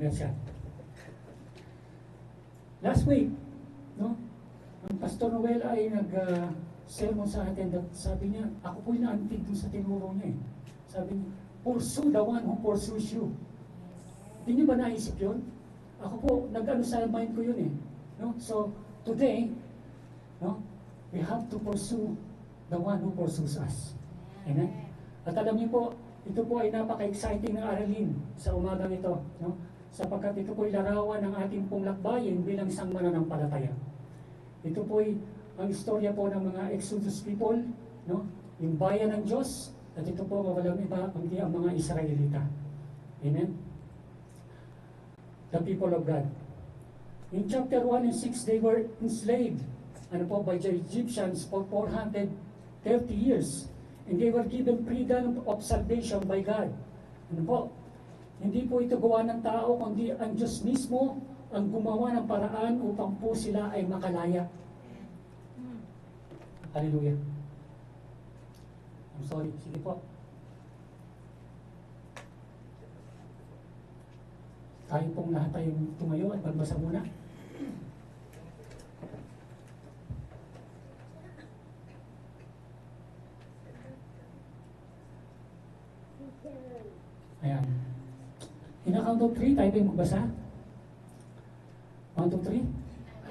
Gracias. Last week, no, ang Pastor Noel ay nag-sermon sa atin at sabi niya, ako po'y naantig dun sa tinuro niya eh. Sabi niya, pursue the one who pursues you. Hindi niyo ba naisip yun? Ako po, nag-ano sa mind ko yun eh. No? So, today, no, we have to pursue the one who pursues us. Amen? At alam niyo po, ito po ay napaka-exciting na aralin sa umagang ito. No? Sapagkat ito po ay larawan ng ating pong lakbayin bilang isang mananampalataya. Ito po ay ang istorya po ng mga Exodus people, no? Yung bayan ng Diyos, at ito po walang iba kundi ang mga Israelita. Amen? The people of God. In chapter 1 and 6, they were enslaved by the Egyptians for 430 years. And they were given freedom of salvation by God. Hindi po ito gawa ng tao, kundi ang Diyos mismo ang gumawa ng paraan upang po sila ay makalaya. Hallelujah. I'm sorry. Sige po. Tayo pong lahat tayong tumayo at magbasa muna. Ayan. In a count of 3, tayo pong magbasa. 1, 2, 3.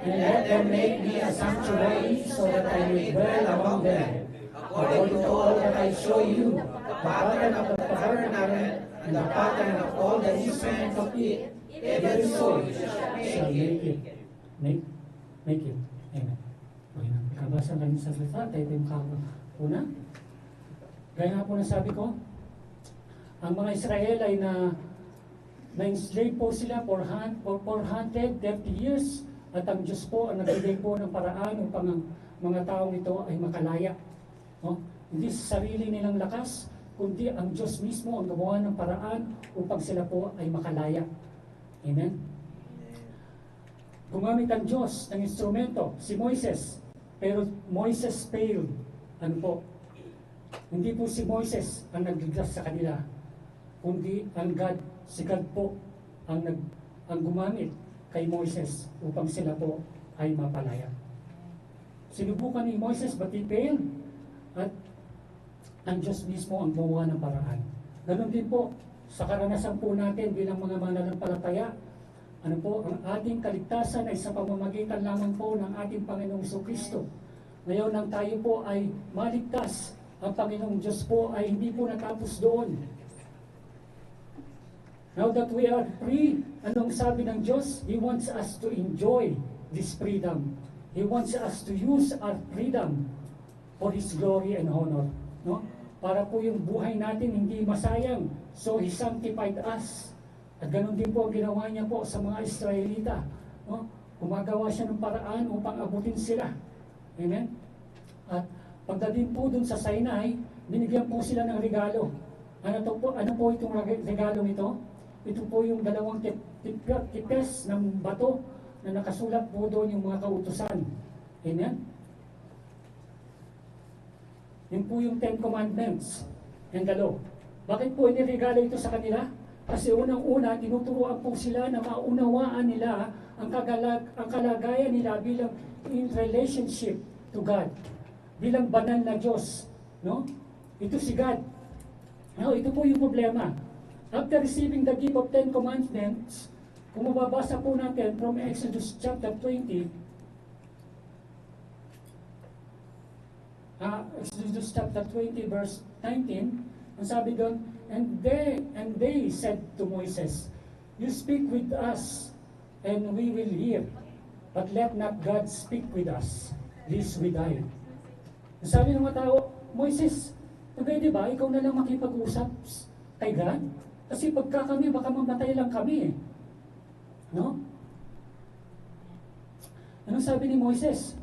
And let them make me a sanctuary so that I may dwell among them. According to all that I show you, the pattern of the tabernacle and the pattern of all the instruments of it, even so you shall make it. Make it. Amen. Okay na. Ikabasa lang sa salita, tayo yung una. Gaya nga po na sabi ko, ang mga Israel ay na-enslave po sila for 430 years at ang Diyos po ang nagbigay po ng paraan upang ang mga taong ito ay makalaya. No? Hindi sa sarili nilang lakas, kundi ang Diyos mismo ang gumawa ng paraan upang sila po ay makalaya. Amen? Gumamit ang Diyos ng instrumento, si Moises, pero Moises failed. Ano po? Hindi po si Moises ang nagligtas sa kanila, kundi ang God, si God po ang gumamit kay Moises upang sila po ay mapalaya. Sinubukan ni Moises but he failed at ang Diyos mismo ang gumawa ng paraan. Ganon din po sa karanasan po natin bilang mga mananampalataya. Ang ating kaligtasan ay sa pamamagitan lamang po ng ating Panginoong Jesucristo. Ngayon nang tayo po ay maligtas, ang Panginoong Diyos po ay hindi po natapos doon. Now that we are free, anong sabi ng Diyos? He wants us to enjoy this freedom. He wants us to use our freedom for His glory and honor. No? Para po yung buhay natin hindi masayang. So He sanctified us. At ganun din po ang ginawa niya po sa mga Israelita. No? Gumagawa siya ng paraan upang abutin sila. Amen? At pagdating po dun sa Sinai, binigyan po sila ng regalo. Ano po itong regalong ito? Ito po yung dalawang tipes ng bato na nakasulat po doon yung mga kautusan. Amen? Yun po yung 10 Commandments and the law. Bakit po iniregalo ito sa kanila? Kasi unang-una, tinuturuan po sila na maunawaan nila ang kalagayan nila bilang in relationship to God. Bilang banal na Diyos. No? Ito si God. Now, ito po yung problema. After receiving the gift of 10 Commandments, kung mababasa po natin from Exodus chapter 20, Exodus chapter 20 verse 19, ang sabi doon, and they said to Moses, you speak with us, and we will hear, but let not God speak with us, lest we die. Ang sabi ng mga tao, Moses, pwede ba ikaw na lang makipag-usap kay God? Kasi pagka kami, baka mamatay lang kami eh. No? Anong sabi ni Moises?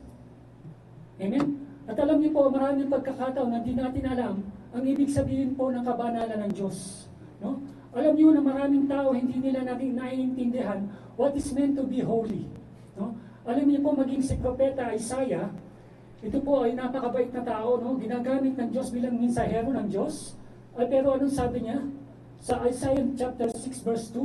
Amen? At alam niyo po, maraming pagkakataon na hindi natin alam ang ibig sabihin po ng kabanalan ng Diyos. No? Alam niyo na maraming tao hindi nila naiintindihan what is meant to be holy. No? Alam niyo po, maging si Propeta Isaiah, ito po ay napakabait na tao, no? Ginagamit ng Diyos bilang mensahero ng Diyos. Pero anong sabi niya? Sa Isaiah chapter 6 verse 2,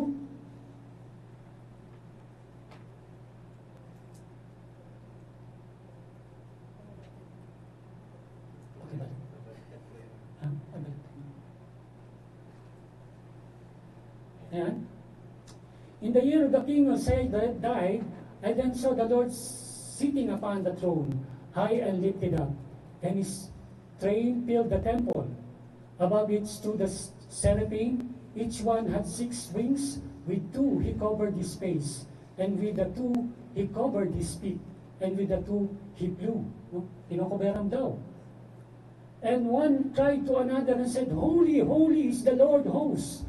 Pakibalik. Pabalik. Ayan. In the year the king of Uzziah died, I then saw the Lord sitting upon the throne, high and lifted up, and his train filled the temple. Above it stood the seraphim. Each one had 6 wings. With 2 he covered his face, and with the 2 he covered his feet, and with the 2 he flew. No? Kinokoberan daw. And one cried to another and said, Holy, holy is the Lord hosts.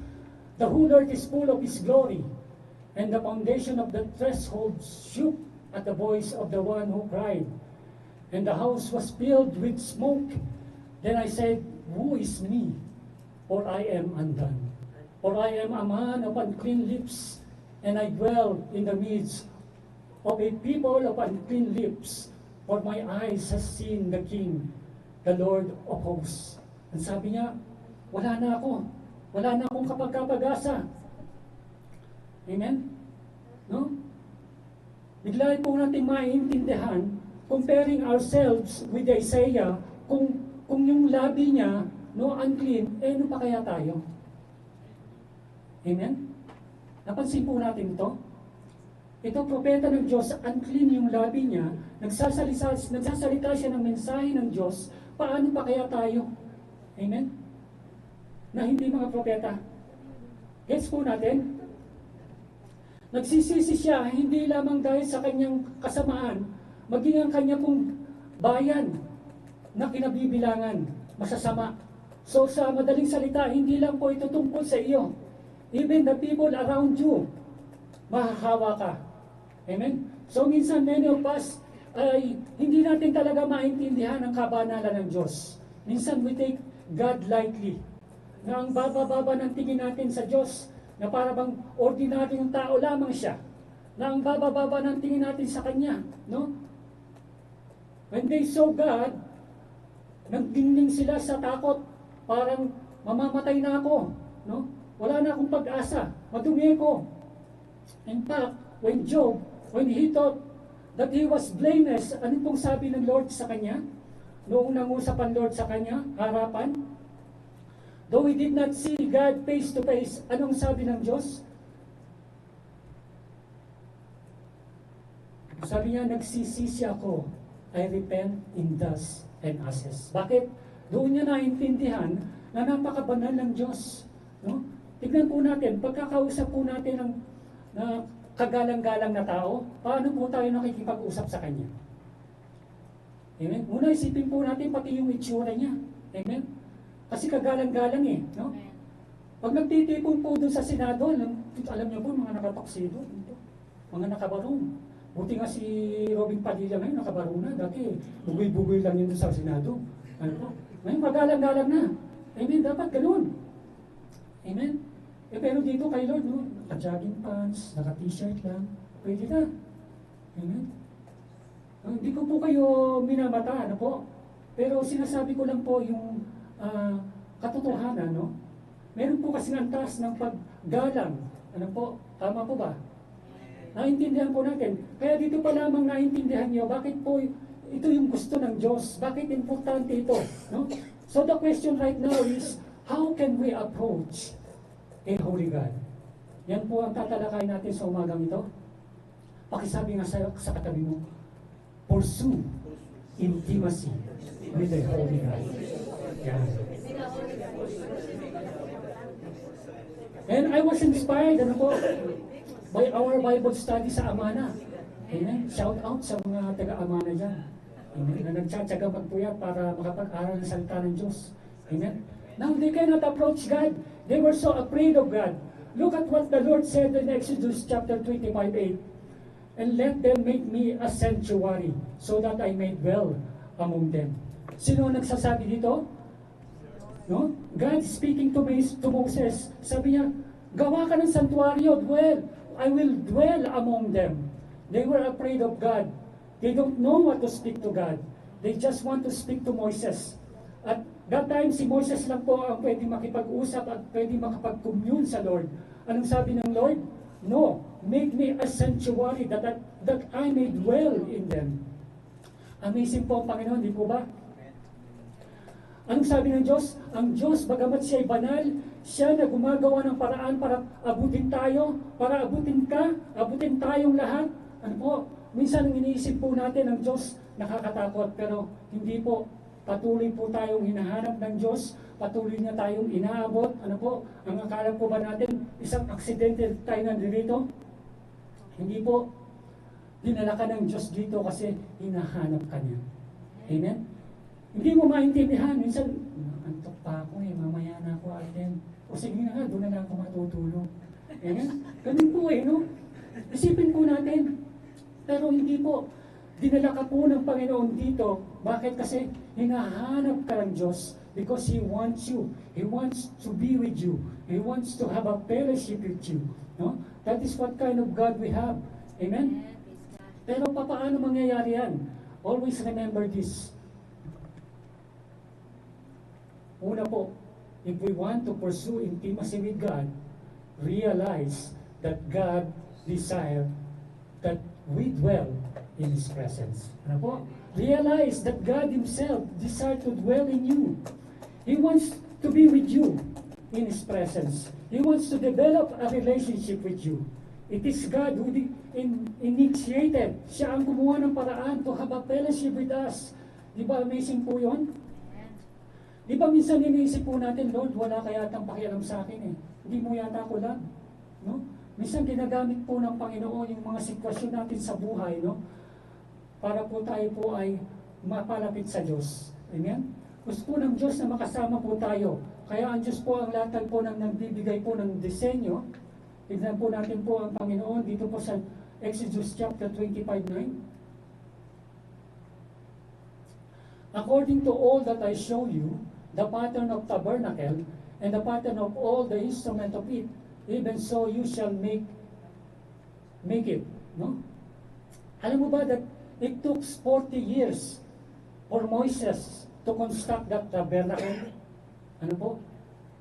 The whole earth is full of his glory. And the foundation of the threshold shook at the voice of the one who cried. And the house was filled with smoke. Then I said, Who is me? For I am undone. For I am a man of unclean lips, and I dwell in the midst of a people of unclean lips. For my eyes has seen the King, the Lord of hosts. Ang sabi niya, wala na ako. Wala na akong kapag-kapag-asa. Amen? No? Bigla po natin maintindihan, comparing ourselves with Isaiah, kung yung labi niya, no, unclean, ano pa kaya tayo? Amen? Napansin po natin ito? Ito, propeta ng Diyos, unclean yung labi niya, nagsasalita siya ng mensahe ng Diyos, paano pa kaya tayo? Amen? Na hindi mga propeta. Gets po natin? Nagsisisi siya, hindi lamang dahil sa kanyang kasamaan, maging ang kanya pong bayan na kinabibilangan, masasama. So sa madaling salita, hindi lang po ito tungkol sa iyo. Even the people around you, mahahawa ka. Amen? So minsan many of us ay hindi natin talaga maintindihan ang kabanalan ng Diyos. Minsan we take God lightly. Na ang baba-baba ng tingin natin sa Diyos, na para bang ordinaryong tao lamang siya. Na ang baba-baba ng tingin natin sa Kanya. No? When they saw God, nagdingning sila sa takot. Parang mamamatay na ako. No? Wala na akong pag-asa. Madumi ko. In fact, when Job, when he thought that he was blameless, ano pong sabi ng Lord sa kanya? Noong nangusap ang Lord sa kanya, harapan, though he did not see God face to face, anong sabi ng Diyos? Sabi niya, nagsisisi ako, I repent in dust and ashes. Bakit? Doon niya naintindihan na napakabanal ng Diyos. No? Tignan po natin, pagkakausap po natin ng na kagalang-galang na tao, paano po tayo nakikipag-usap sa Kanya? Amen? Muna isipin po natin pati yung itsura niya. Amen? Kasi kagalang-galang eh. No? Pag nagtitipon po doon sa Senado, alam niyo po, mga nakataksido, mga nakabarong. Buti nga si Robin Padilla ngayon, nakabarong na. Dati, bugoy-bugoy lang yun sa Senado. Ano po? Ngayon, magalang-galang na. Amen? Dapat ganun. Amen? Eh, pero dito kay Lord, no? Naka-jogging pants, naka-t-shirt lang. Pwede na. Amen? Hindi ko po kayo minamata, ano po? Pero sinasabi ko lang po yung katotohanan, no? Meron po kasi ng taas ng paggalang. Ano po? Tama po ba? Naintindihan po natin. Kaya dito pa lamang naintindihan niyo, bakit po ito yung gusto ng Diyos? Bakit importante ito? No? So the question right now is, how can we approach a holy God? Yan po ang tatalakay natin sa umagang ito. Pakisabi nga sa katabi mo, pursue intimacy with the holy God. Yan. And I was inspired, ano po, by our Bible study sa Amana. Amen. Shout out sa mga taga-Amana dyan. Amen. Na nagtsatsaga magpuyat para makapag-aral ng salita ng Diyos. Amen. Now, they cannot approach God. They were so afraid of God. Look at what the Lord said in Exodus chapter 25:8. And let them make me a sanctuary so that I may dwell among them. Sino nagsasabi dito? No? God speaking to Moses. Sabi niya, gawa ka ng santuaryo, dwell. I will dwell among them. They were afraid of God. They don't know what to speak to God. They just want to speak to Moses. At that time, si Moses lang po ang pwede makipag-usap at pwede makapag-commune sa Lord. Anong sabi ng Lord? No, make me a sanctuary that I may dwell in them. Amazing po ang Panginoon, di po ba? Anong sabi ng Diyos? Ang Diyos, bagamat siya ay banal, siya na gumagawa ng paraan para abutin tayo, para abutin ka, abutin tayong lahat. Ano po? Minsan ang iniisip po natin ng Diyos nakakatakot, pero hindi po. Patuloy po tayong hinahanap ng Diyos, patuloy na tayong inaabot. Ano po? Ang akala po ba natin, isang aksidente tayo nandito? Hindi po. Dinala ka ng Diyos dito kasi hinahanap ka niya. Amen? Hindi mo maintindihan. Minsan, antok pa ako mamaya na ako attend. O sige na nga, doon na lang ako matutulog. Amen? Ganun po no? Isipin po natin. Pero hindi po. Dinala ka po ng Panginoon dito. Bakit? Kasi hinahanap ka ng Diyos because He wants you. He wants to be with you. He wants to have a fellowship with you. No? That is what kind of God we have. Amen? Pero paano mangyayari yan? Always remember this. Una po, if we want to pursue intimacy with God, realize that God desires that we dwell in His presence. Ano po? Realize that God Himself desires to dwell in you. He wants to be with you in His presence. He wants to develop a relationship with you. It is God who initiated. Siya ang gumawa ng paraan to have a fellowship with us. Di ba amazing po yun? Di ba minsan iniisip po natin, Lord, wala kaya tang pakialam sa akin Hindi mo yata ako lang. No? Minsan ginagamit po ng Panginoon yung mga sitwasyon natin sa buhay, no? Para po tayo po ay mapalapit sa Diyos. Amen? Gusto po ng Diyos na makasama po tayo. Kaya ang Diyos po ang latag po ng nagbibigay po ng disenyo. Tignan po natin po ang Panginoon dito po sa Exodus chapter 25:9. According to all that I show you, the pattern of tabernacle, and the pattern of all the instrument of it, even so you shall make it. No? Alam mo ba that it took 40 years for Moses to construct that tabernacle? Ano po?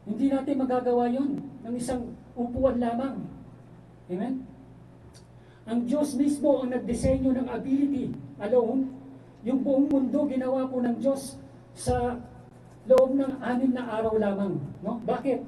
Hindi natin magagawa yon ng isang upuan lamang. Amen? Ang Diyos mismo ang nagdisenyo ng ability alone. Yung buong mundo ginawa po ng Diyos sa loob ng 6 na araw lamang. No? Bakit?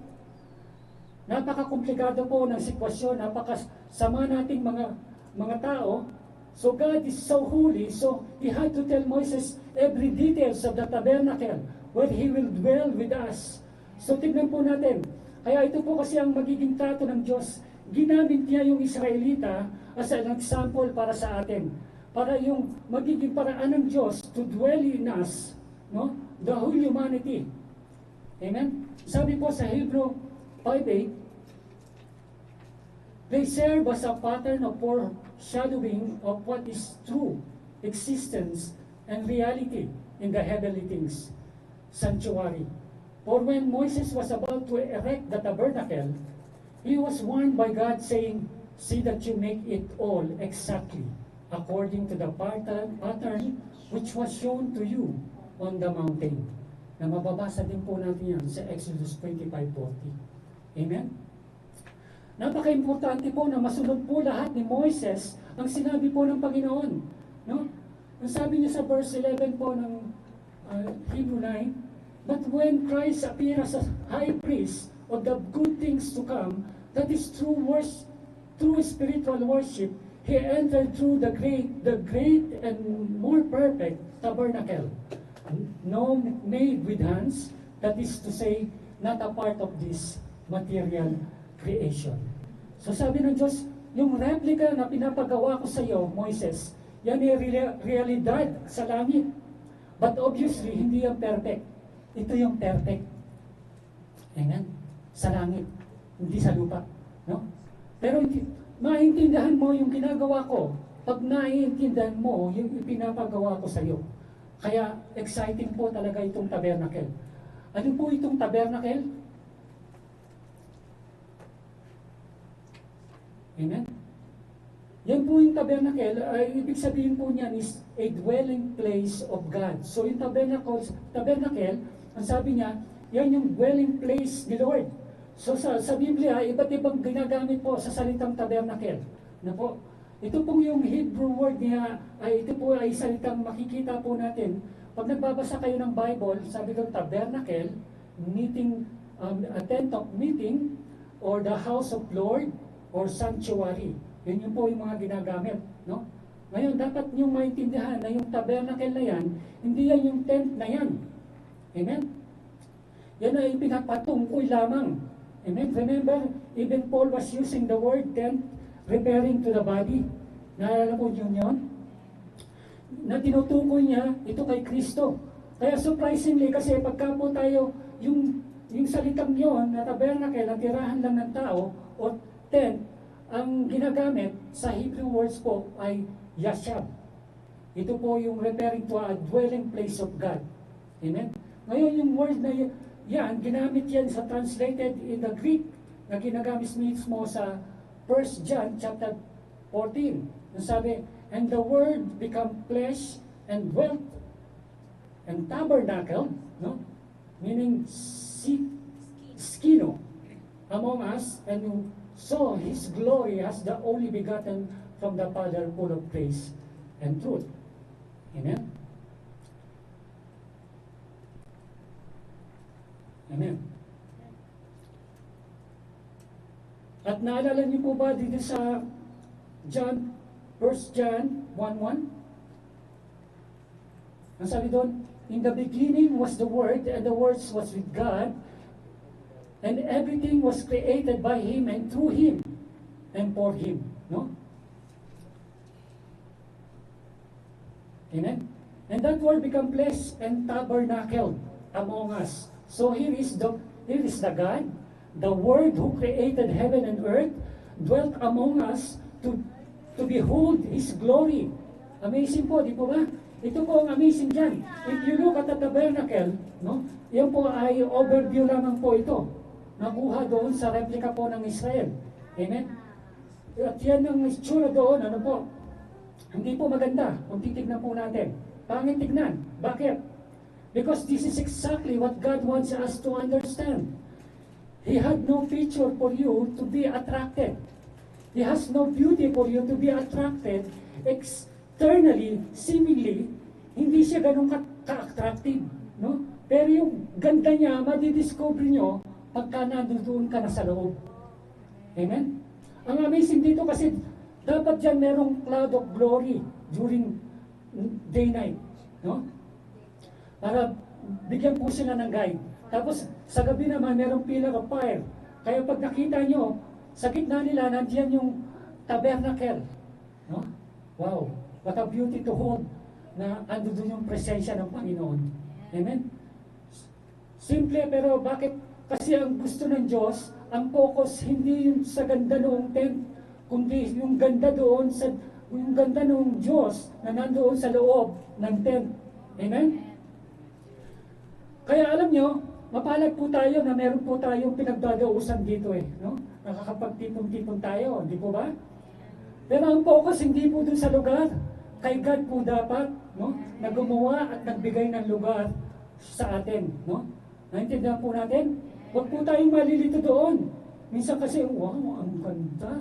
Napaka-komplikado po ng sitwasyon, napakasama nating mga tao. So God is so holy, so He had to tell Moses every details of the tabernacle, where He will dwell with us. So tignan po natin. Kaya ito po kasi ang magiging trato ng Diyos. Ginamit niya yung Israelita as an example para sa atin. Para yung magiging paraan ng Diyos to dwell in us, no? The whole humanity. Amen? Sabi po sa Hebrew 5:8, they serve as a pattern of foreshadowing of what is true existence and reality in the heavenly things, sanctuary. For when Moses was about to erect the tabernacle, he was warned by God saying, see that you make it all exactly according to the pattern which was shown to you on the mountain. Na mababasa din po natin yan sa Exodus 25:40. Amen? Napaka-importante po na masunod po lahat ni Moises ang sinabi po ng Panginoon. No? Ang sabi niya sa verse 11 po ng Hebrew 9, but when Christ appeared as a high priest of the good things to come, that is true spiritual worship, He entered through the great and more perfect tabernacle, no made with hands, that is to say, not a part of this material creation. So sabi ng Diyos, yung replica na pinapagawa ko sa iyo, Moises, yan ay realidad sa langit. But obviously, hindi yan perfect. Ito yung perfect. Amen? Sa langit, hindi sa lupa. No? Pero maintindihan mo yung ginagawa ko pag naiintindihan mo yung ipinapagawa ko sa iyo. Kaya exciting po talaga itong tabernacle. Ano po itong tabernacle? Amen? Yan po yung tabernacle, ay ibig sabihin po niyan is a dwelling place of God. So yung tabernacle, ang sabi niya, yan yung dwelling place ni Lord. So sa Biblia, iba't ibang ginagamit po sa salitang tabernacle. Na po, ito pong yung Hebrew word niya, ito po ay salitang makikita po natin pag nagbabasa kayo ng Bible, sabi doon tabernacle, meeting, a tent of meeting, or the house of Lord, or sanctuary. Yun po yung mga ginagamit, no? Ngayon, dapat niyong maintindihan na yung tabernacle na yan, hindi yan yung tent na yan. Amen? Yan ay pinapatungkoy lamang. Amen? Remember, even Paul was using the word tent, referring to the body. Naalala po yun? Na tinutukoy niya ito kay Kristo. Kaya surprisingly, kasi pagka po tayo, yung salitang yun, na tabernacle, na tirahan lang ng tao, o tent, ang ginagamit sa Hebrew words po ay yashab. Ito po yung referring to a dwelling place of God. Amen? Ngayon yung word na yan, ginamit yan sa translated in the Greek, na ginagamit mismo sa 1 John chapter 14. Yung sabi, and the word become flesh and dwelt and tabernacle, no? Meaning skino among us, and you saw his glory as the only begotten from the Father, full of grace and truth. Amen? Amen. At naalala niyo po ba dito sa John, 1 John 1:1? Ang sabi doon, in the beginning was the Word, and the Word was with God, and everything was created by Him and through Him and for Him. No? Amen? And that Word became flesh and tabernacled among us. So here is the God, the Word who created heaven and earth, dwelt among us to behold His glory. Amazing po, di po ba? Ito po ang amazing dyan. If you look at the tabernacle, no? Yan po ay overview lamang po ito. Nakuha doon sa replica po ng Israel. Amen? At yan ang itsura doon, ano po? Hindi po maganda kung titignan po natin. Pangit tignan. Bakit? Because this is exactly what God wants us to understand. He had no feature for you to be attracted. He has no beauty for you to be attracted. Externally, seemingly, hindi siya ganun ka-attractive. No? Pero yung ganda niya, madidiscover nyo pagka nandoon ka na sa loob. Amen? Ang amazing dito kasi dapat dyan merong cloud of glory during day-night. No? Para bigyan po sila ng guide. Tapos sa gabi naman merong pillar of fire. Kaya pag nakita nyo, sa gitna nila nandiyan yung tabernacle. No? Wow, what a beauty to hold na ando doon yung presensya ng Panginoon. Amen? Simple, pero bakit? Kasi ang gusto ng Diyos, ang focus hindi yung sa ganda noong tent, kundi yung ganda doon sa yung ganda ng Diyos na nandoon sa loob ng tent. Amen? Kaya alam nyo, mapalad po tayo na meron po tayong pinagdadausan dito no? Nakakapagtipon-tipon tayo, di po ba? Pero ang focus hindi po dun sa lugar. Kay God po dapat, no? Na gumawa at nagbigay ng lugar sa atin, no? Naintindihan po natin? Huwag po tayong malilito doon. Minsan kasi, wow, ang ganda.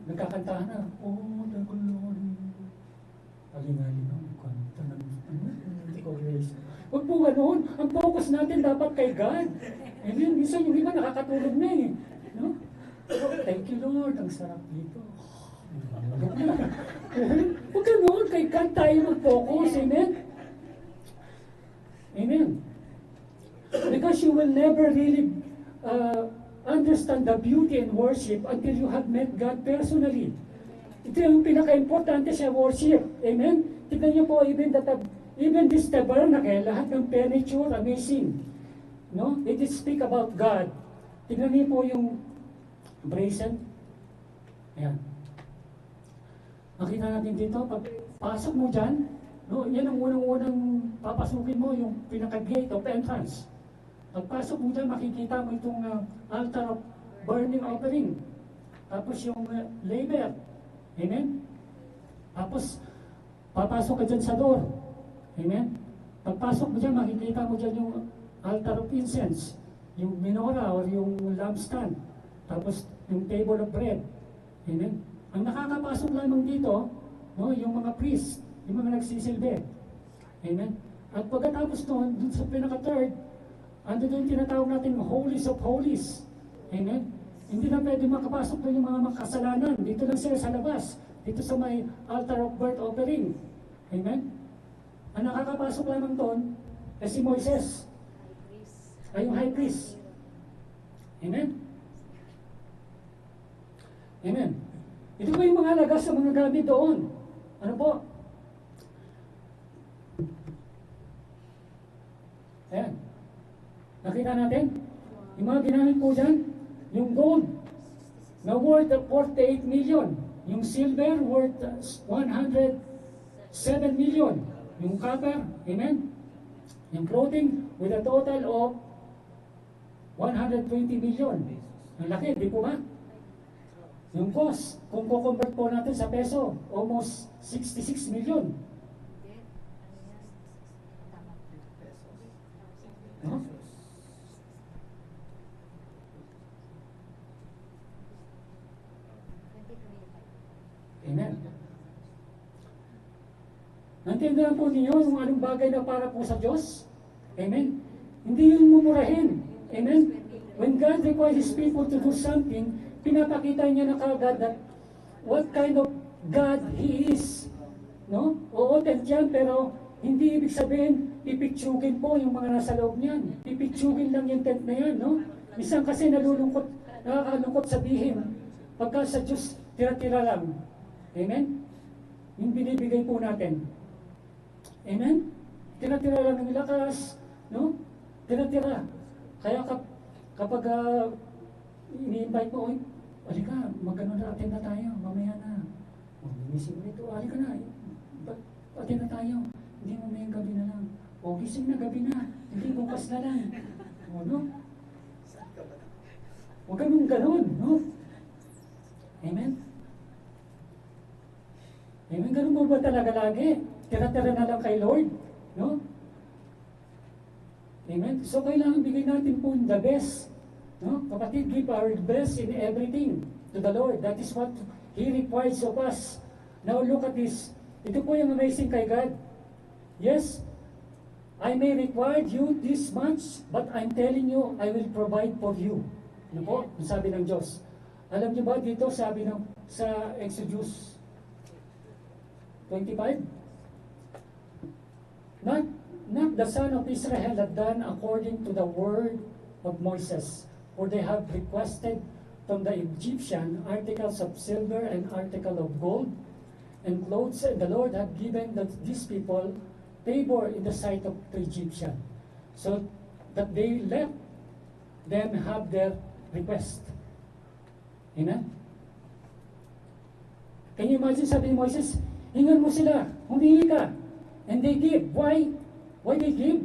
Nagkakantahan na, oh, the glory. Aling-aling, ang ganda ng huwag po ganoon. Ang focus natin dapat kay God. Amen. Minsan yung iba nakakatulog na no? Oh, thank you Lord, ang sarap dito. Huwag ganoon, kay God tayo mag-focus. Amen. Amen. Because you will never really understand the beauty and worship until you have met God personally. Ito yung pinaka-importante sa worship. Amen? Tignan niyo po, even this tabernacle, lahat ng furniture, amazing. No? It is speak about God. Tignan niyo po yung brazen. Ayan. Makita natin dito, pag pasok mo dyan, no, yan ang unang-unang papasukin mo, yung pinaka-gate of entrance. Pagpasok mo dyan, makikita mo itong altar of burning offering. Tapos yung laver. Amen? Tapos, papasok ka dyan sa door. Amen? Pagpasok mo dyan, makikita mo dyan yung altar of incense, yung menorah or yung lampstand. Tapos, yung table of bread. Amen? Ang nakakapasok lamang dito, no, yung mga priest, yung mga nagsisilbi. Amen? At pagkatapos noon, dun sa pinaka-third, ando doon tinatawag natin Holies of Holies. Amen? Hindi na pwede makapasok doon yung mga makasalanan. Dito lang sila sa labas. Dito sa may altar of burnt offering. Amen? Ang nakakapasok lamang doon ay si Moises. Ay yung high priest. Amen? Amen? Ito po yung mga lagas sa mga gamit doon. Ano po? Ayan. Nakita natin? Yung mga ginamit po dyan, yung gold na worth 48 million. Yung silver worth 107 million. Yung copper, amen? Yung clothing with a total of 120 million. Ang laki, di po ba? Yung cost, kung kukonvert po natin sa peso, almost 66 million. No? Amen. Naintindihan po ninyo yung anong bagay na para po sa Diyos? Amen. Hindi yun mumurahin. Amen. When God requires His people to do something, pinapakita niya na kagad that what kind of God He is. No? Oo, tent yan, pero hindi ibig sabihin, ipitsugin po yung mga nasa loob niyan. Ipitsugin lang yung tent na yan, no? Minsan kasi nakakalungkot sabihin, pagka sa Diyos, tira-tira lang. Amen? Yung binibigay po natin. Amen? Tira-tira lang ng lakas, no? Tira-tira. Kaya kapag ini-invite mo, oy, halika, magano na, attend na tayo, mamaya na. O, minisip mo nito, halika na, attend na tayo. Hindi mamaya gabi na lang. O, gising na gabi na, hindi bukas na lang. O, no? Huwag ganun ganun, no? Amen? Amen, ganun mo ba talaga lagi? Tira-tira na lang kay Lord, no? Amen? So, kailangan bigay natin po the best. No? Kapatid, give our best in everything to the Lord. That is what He requires of us. Now, look at this. Ito po yung amazing kay God. Yes, I may require you this much, but I'm telling you, I will provide for you. Ano po? Sabi ng Diyos. Alam niyo ba dito, sabi ng sa Exodus 25? Not the son of Israel had done according to the word of Moses, for they have requested from the Egyptian articles of silver and article of gold and clothes, and the Lord had given these people favor in the sight of the Egyptian, so that they let them have their request. Amen? Can you imagine, sabi ni Moses, hingan mo sila, humingi ka, and they give. Why? Why they give?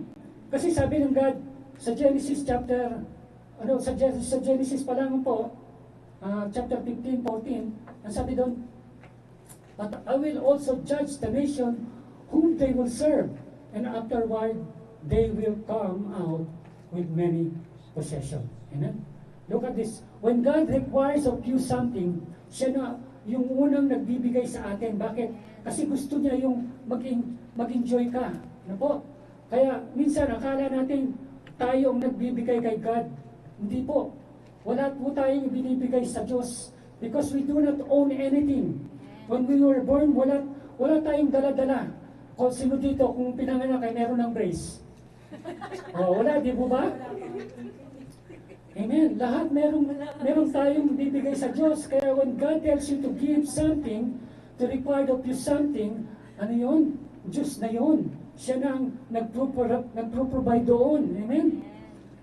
Kasi sabi ng God sa Genesis chapter, sa Genesis pa lang po, chapter 15, 14, ang sabi doon, but I will also judge the nation whom they will serve, and afterward they will come out with many possessions. Amen? Look at this. When God requires of you something, siya na yung unang nagbibigay sa atin. Bakit? Kasi gusto niya yung mag-enjoy ka. Ano po? Kaya minsan akala natin tayo ang nagbibigay kay God. Hindi po. Wala po tayong binibigay sa Diyos because we do not own anything. When we were born, wala tayong dala-dala. Kung sino dito, kung pinanganak ay meron ng brace. Wala, di po ba? Amen. Lahat meron tayong bibigay sa Diyos. Kaya when God tells you to give something, to require of you something, ano yun? Diyos na yun. Siya na ang nagpro-provide doon. Amen?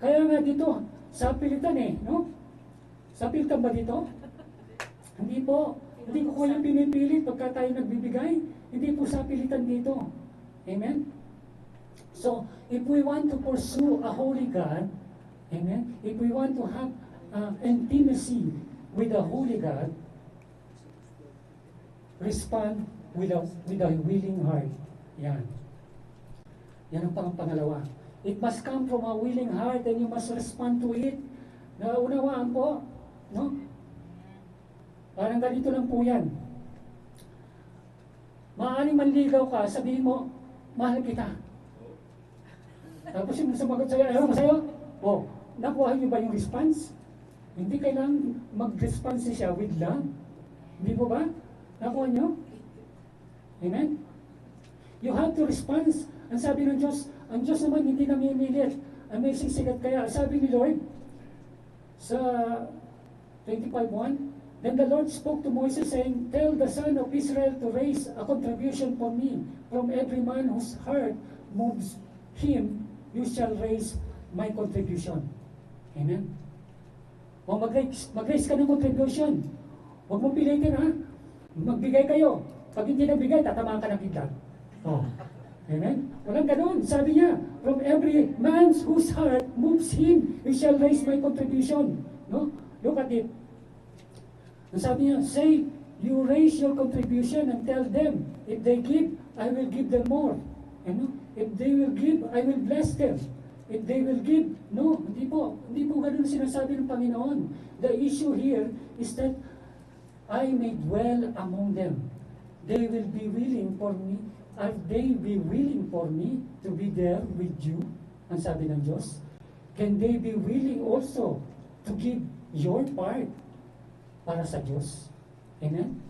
Kaya nga dito, sa pilitan no? Sa pilitan ba dito? Hindi po. Hindi ko kaya pinipilit pagka tayo nagbibigay. Hindi po sa pilitan dito. Amen? So, if we want to pursue a holy God, amen? If we want to have intimacy with the holy God, respond with a willing heart. Yan. Yan ang pangalawa. It must come from a willing heart and you must respond to it. Naunawaan po, no? Parang ganito lang po yan. Maaaring manligaw ka, sabihin mo, mahal kita. Tapos yung sumagot sa'yo, ewan mo sa'yo, oh, nakuha niyo ba yung response? Hindi kailangan mag-response siya with love. Hindi po ba? Nakuha niyo? Amen? You have to respond. Ang sabi ng Diyos, ang Diyos naman hindi namimilit. Amazing sikat kaya. Sabi ni Lord, sa 25:1, then the Lord spoke to Moses saying, tell the son of Israel to raise a contribution for me. From every man whose heart moves him, you shall raise my contribution. Amen? O mag-raise ka ng contribution. Huwag mong pilitin, ha? Magbigay kayo. Pag hindi nagbigay, tatamaan ka ng kidlat. Oh. Amen? Walang ganun. Sabi niya, from every man whose heart moves him, you shall raise my contribution. No? Look at it. Sabi niya, say, you raise your contribution and tell them, if they give, I will give them more. Ano? If they will give, I will bless them. If they will give, no, hindi po. Hindi po ganun sinasabi ng Panginoon. The issue here is that I may dwell among them. They will be willing for me. Are they be willing for me to be there with you? Ang sabi ng Diyos. Can they be willing also to give your part para sa Diyos? Amen?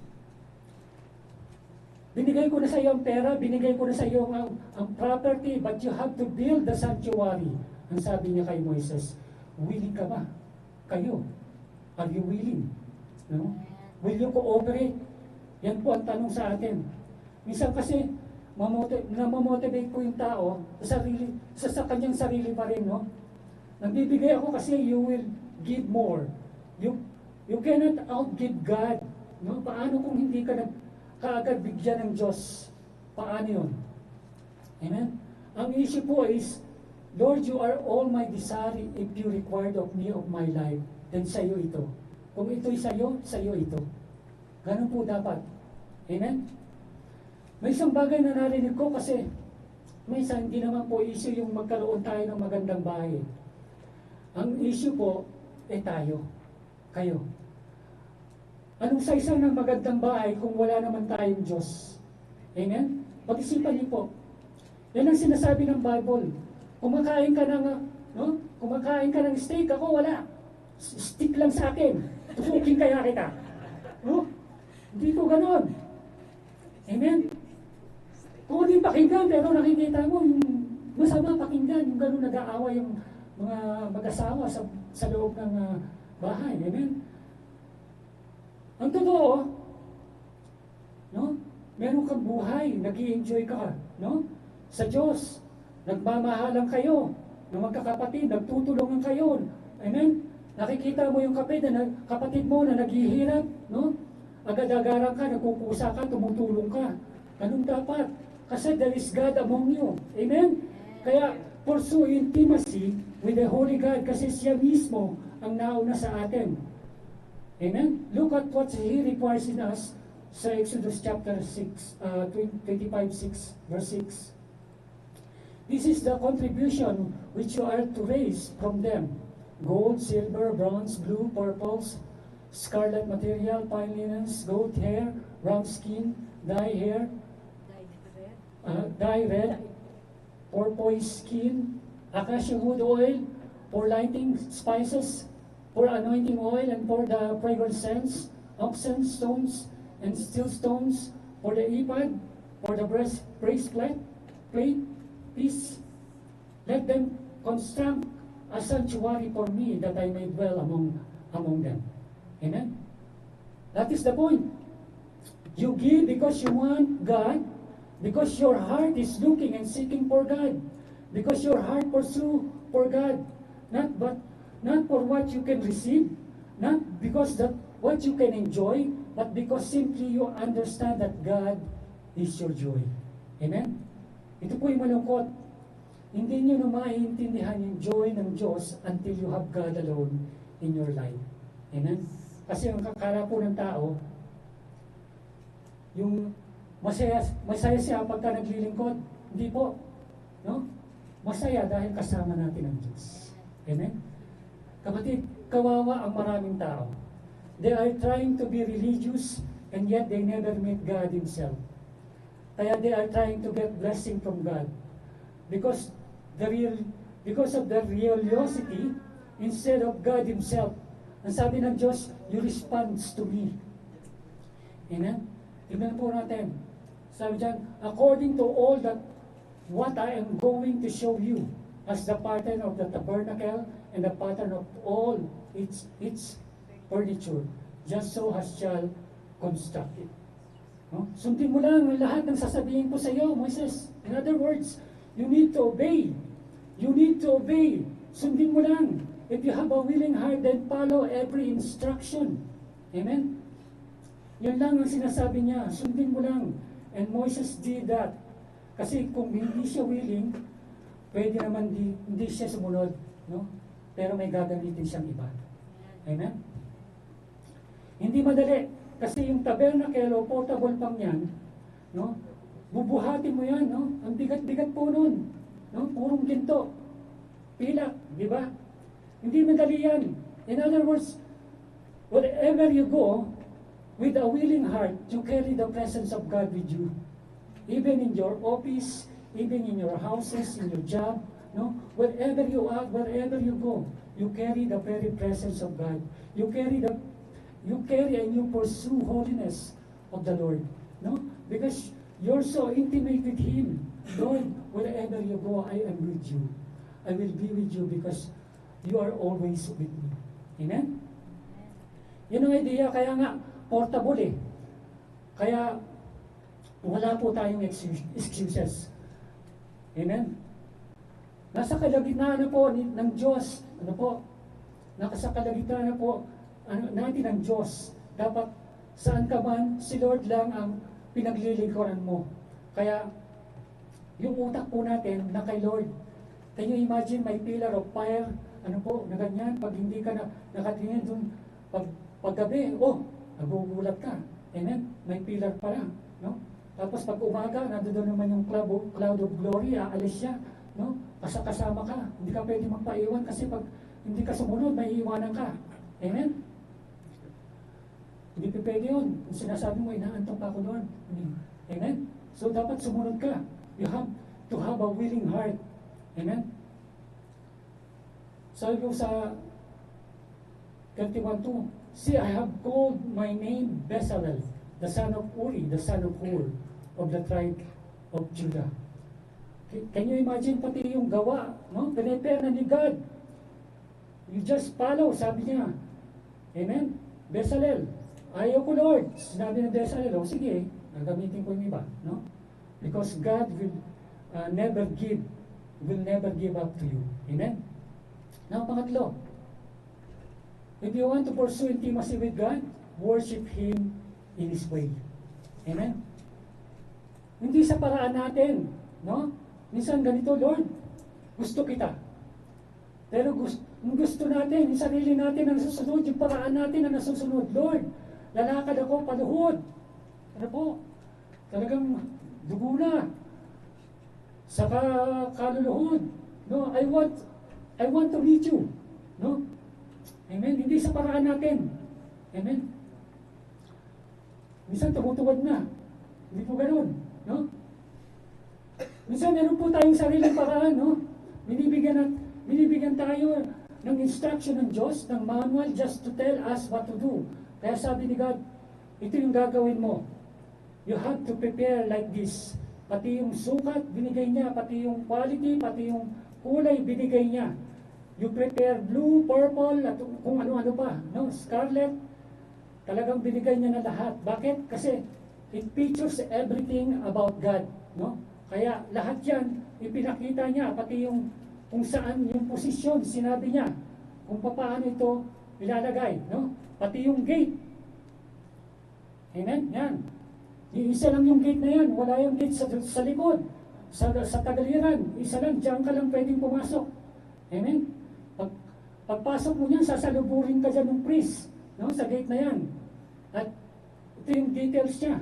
Binigay ko na sa iyo ang pera, binigay ko na sa iyo ang property, but you have to build the sanctuary. Ang sabi niya kay Moises, willing ka ba? Kayo, are you willing? No? Will you cooperate? Yan po ang tanong sa atin. Minsan kasi, namamotivate ko yung tao sa kanyang sarili pa rin, no? Nagbibigay ako kasi you will give more. You cannot outgive God. No? Paano kung hindi ka kaagad bigyan ng Diyos? Paano yun? Amen? Ang issue po is, Lord, you are all my desire if you required of me of my life. Then sa'yo ito. Kung ito'y sa'yo ito. Ganun po dapat. Amen? May isang bagay na narinig ko kasi minsan hindi naman po issue yung magkaroon tayo ng magandang bahay. Ang issue po, tayo. Kayo. Anong size ng magandang bahay kung wala naman tayong Diyos? Amen? Pag-isipan niyo po. Yan ang sinasabi ng Bible. Kumakain ka ng steak, ako wala. Stick lang sa akin. Tusukin kaya kita. No? Hindi ko ganon. Amen? Kung hindi pakinggan, pero nakikita mo yung masama pakinggan, yung gano'n nag-aaway yung mga mag-asawa sa loob ng bahay. Amen? Ang totoo, no? Meron kang buhay, nag-i-enjoy ka, no? Sa Diyos, nagmamahalan kayo, ng magkakapatid, nagtutulungan kayo. Amen? Nakikita mo yung kapatid mo na naghihirap, no? Agad-agaran ka, nagkukusa ka, tumutulong ka. Ganun dapat. Kasi there is God among you. Amen? Kaya, pursue intimacy with the Holy God kasi siya mismo ang nauna sa atin. Amen? Look at what He requires in us sa Exodus chapter 6, 25:6, verse 6. This is the contribution which you are to raise from them. Gold, silver, bronze, blue, purples, scarlet material, fine linens, goat hair, ram skin, dye hair, dye red, porpoise skin, acacia wood oil, for lighting spices, for anointing oil, and for the fragrant scents, oxen stones, and steel stones, for the ephod, for the breastplate, piece. Let them construct a sanctuary for me, that I may dwell among them. Amen? That is the point. You give because you want God, because your heart is looking and seeking for God, because your heart pursue for God, not for what you can receive, not because that what you can enjoy, but because simply you understand that God is your joy. Amen? Ito po yung malungkot. Hindi nyo na maiintindihan yung joy ng Diyos until you have God alone in your life. Amen? Kasi ang kakala po ng tao, yung masaya siya pagka naglilingkod. Hindi po. No? Masaya dahil kasama natin ang Diyos. Amen? Kapatid, kawawa ang maraming tao. They are trying to be religious and yet they never meet God Himself. Kaya they are trying to get blessing from God. Because because of the religiosity instead of God Himself. Ang sabi ng Diyos, you respond to me. Amen? Tignan po natin. Sabi dyan, according to all that what I am going to show you as the pattern of the tabernacle and the pattern of all its furniture, just so has shall construct it. No? Sundin mo lang ang lahat ng sasabihin ko sa iyo, Moises. In other words, you need to obey. You need to obey. Sundin mo lang. If you have a willing heart, then follow every instruction. Amen? Yan lang ang sinasabi niya. Sundin mo lang. And Moses did that. Kasi kung hindi siya willing, pwede naman hindi siya sumunod. No? Pero may gagamitin siyang iba. Amen? Hindi madali. Kasi yung tabernacle o portable pang yan, no? Bubuhatin mo yan. No? Ang bigat-bigat po nun. No? Purong ginto. Pilak. Di ba? Hindi madali yan. In other words, wherever you go, with a willing heart, you carry the presence of God with you. Even in your office, even in your houses, in your job, no? Wherever you are, wherever you go, you carry the very presence of God. You carry and you pursue holiness of the Lord. No? Because you're so intimate with Him. Lord, wherever you go, I am with you. I will be with you because you are always with me. Amen? Yun ang idea, kaya nga, portable eh. Kaya, wala po tayong excuses. Amen? Nasa kalagitnaan na po ng Diyos, nasa kalagitnaan na po natin ng Diyos. Dapat, saan ka man, si Lord lang ang pinaglilingkuran mo. Kaya, yung utak po natin na kay Lord, can you imagine may pillar of fire, na ganyan, pag hindi ka nakatingin dun, paggabi, nagugulat ka. Amen? May pillar pa lang. No? Tapos pag umaga, nandoon naman yung cloud of glory, aalis siya. No? Kasama ka. Hindi ka pwede magpaiwan kasi pag hindi ka sumunod, may iwanan ka. Amen? Hindi pa pwede yun. Kung sinasabi mo, inaantong pa ako doon. Amen? So dapat sumunod ka. You have to have a willing heart. Amen? Sabi ko sa 31:2, see, I have called my name Bezalel, the son of Uri, the son of Hur, of the tribe of Judah. Can you imagine pati yung gawa, no? Pinipare na ni God. You just follow, sabi niya. Amen? Bezalel, ayaw ko Lord. Sinabi ni Bezalel, sige, gagamitin ko yung iba, no? Because God will never give up to you. Amen? Now, pangatlo, if you want to pursue intimacy with God, worship Him in His way. Amen? Hindi sa paraan natin, no? Minsan ganito, Lord, gusto kita. Pero gusto natin, yung sarili natin ang nasusunod, yung paraan natin ang nasusunod. Lord, lalakad ako paluhod. Ano po? Talagang dugo na. Saka kaluluhod. No, I want to reach you. No? Amen? Hindi sa paraan natin. Amen? Minsan tumutuwad na. Hindi po ganoon. No? Minsan meron po tayong sariling paraan. No? Binibigyan tayo ng instruction ng Diyos, ng manual, just to tell us what to do. Kaya sabi ni God, ito yung gagawin mo. You have to prepare like this. Pati yung sukat, binigay niya. Pati yung quality, pati yung kulay, binigay niya. You prepare blue, purple, at kung ano-ano pa. No? Scarlet, talagang binigay niya na lahat. Bakit? Kasi it features everything about God. No? Kaya lahat yan, ipinakita niya, pati yung kung saan yung posisyon, sinabi niya, kung paano ito ilalagay. No? Pati yung gate. Amen? Yan. Isa lang yung gate na yan. Wala yung gate sa likod. Sa tagaliran. Isa lang, diyan ka lang pwedeng pumasok. Amen? Pagpasok mo niyan, sasaluburin ka dyan ng priest, no? Sa gate na yan. At ito yung details niya.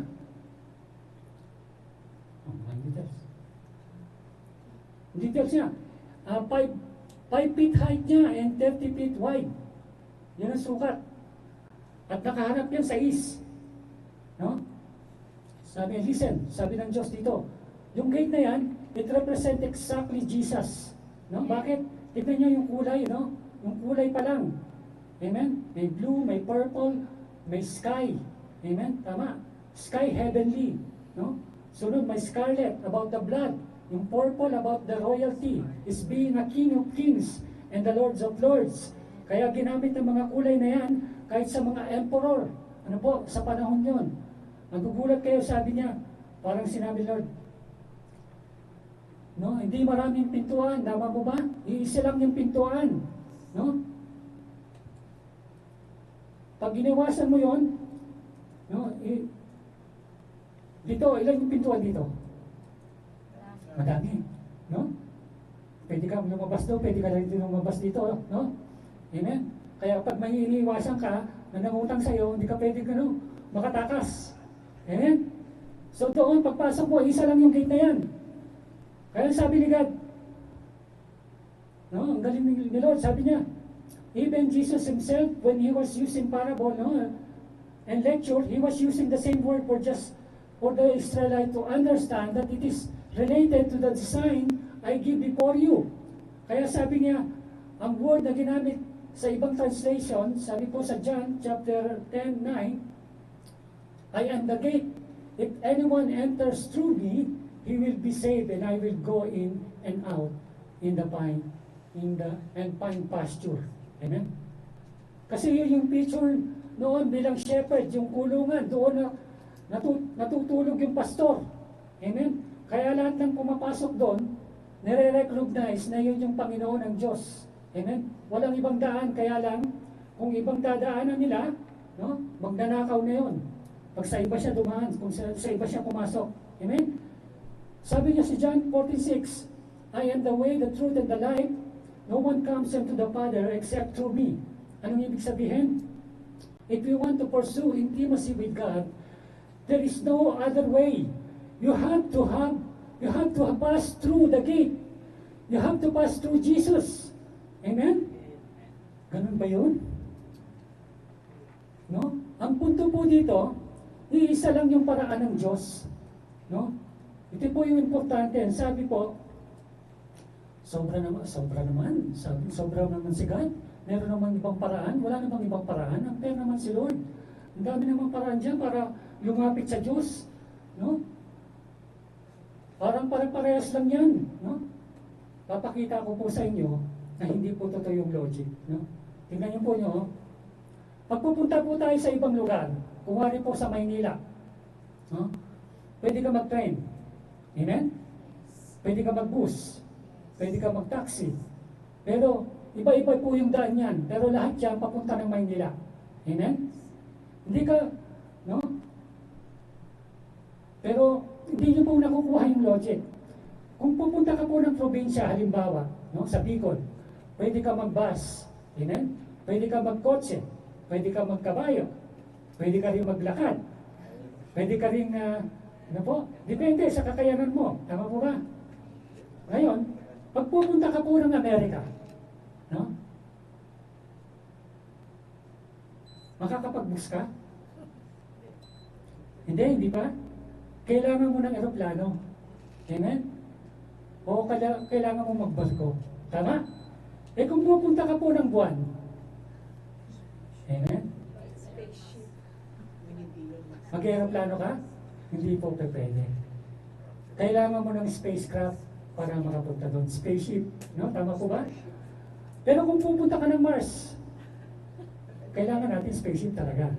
Details niya. 5 feet height niya and 30 feet wide. Yan ang sukat. At nakaharap yan sa east. No? Sabi ng Diyos dito, yung gate na yan, it represents exactly Jesus. No? Bakit? Tignan niyo yung kulay, no? Yung kulay pa lang. Amen? May blue, may purple, may sky. Amen? Tama. Sky heavenly. No? Sunod, may scarlet about the blood. Yung purple about the royalty is being a king of kings and the lords of lords. Kaya ginamit ng mga kulay na yan kahit sa mga emperor. Ano po? Sa panahon yon. Magugulat kayo, sabi niya, parang sinabi Lord, no, hindi maraming pintuan, tama mo ba? Iisa lang yung pintuan, no? Pag ginawasan mo yon, no, dito, ilan yung pintuan dito? Madami, no? Pwede ka lumabas daw, pwede ka rin lumabas dito, no? Amen? Kaya pag may iniwasan ka, na nangutang sa'yo, hindi ka pwede makatakas. Amen? So doon, pagpasok mo, isa lang yung gate na yan. Kaya sabi ni God, no, ang galing ni Lord, sabi niya, even Jesus himself, when he was using parable, no, and lecture, he was using the same word for the Israelite to understand that it is related to the design I give before you. Kaya sabi niya, ang word na ginamit sa ibang translation, sabi po sa John chapter 10:9, I am the gate. If anyone enters through me, he will be saved, and I will go in and out in the pine pasture. Amen? Kasi yun yung picture noon bilang shepherd, yung kulungan, doon na natutulog yung pastor. Amen? Kaya lahat ng pumapasok doon, nire-recognize na yun yung Panginoon ng Diyos. Amen? Walang ibang daan, kaya lang, kung ibang dadaanan nila, no, magnanakaw na yun. Pag sa iba siya dumaan, kung sa iba siya pumasok. Amen? Sabi niya si John 14:6, I am the way, the truth, and the life. No one comes unto the Father except through me. Anong ibig sabihin? If you want to pursue intimacy with God, there is no other way. You have to pass through the gate. You have to pass through Jesus. Amen? Ganun ba yun? No? Ang punto po dito, iisa lang yung paraan ng Diyos. No? Ito po yung importante. Sabi po, sobra naman si God. Meron naman ibang paraan. Wala namang ibang paraan. Ang fair naman si Lord. Ang dami namang paraan dyan para lumapit sa Diyos. No? Parang parehas lang yan. No? Papakita ko po sa inyo na hindi po totoo yung logic. No? Tingnan niyo po nyo. Pagpupunta po tayo sa ibang lugar, kumari po sa Maynila, no? Pwede ka mag-train. Amen? Pwede ka mag-bus. Pwede ka mag-taxi. Pero iba-iba po yung daan yan. Pero lahat yan papunta ng Maynila. Amen? Hindi ka, no? Pero hindi nyo po nakukuha yung logic. Kung pupunta ka po ng probinsya, halimbawa, no, sa Bicol, pwede ka mag-bus. Amen? Pwede ka mag-kotse. Pwede ka magkabayo. Pwede ka rin maglakad. Pwede ka rin, ano po? Depende sa kakayanan mo. Tama po ba? Ngayon, pag pupunta ka po ng Amerika, no? Makakapag-bus ka? Hindi pa? Kailangan mo ng eroplano. Amen? O kailangan mo magbarko. Tama? Eh kung pupunta ka po ng buwan, amen? Mag-aeroplano ka? Hindi po pwede. Kailangan mo ng spacecraft para makapunta doon. Spaceship. No? Tama po ba? Pero kung pupunta ka ng Mars, kailangan natin spaceship talaga.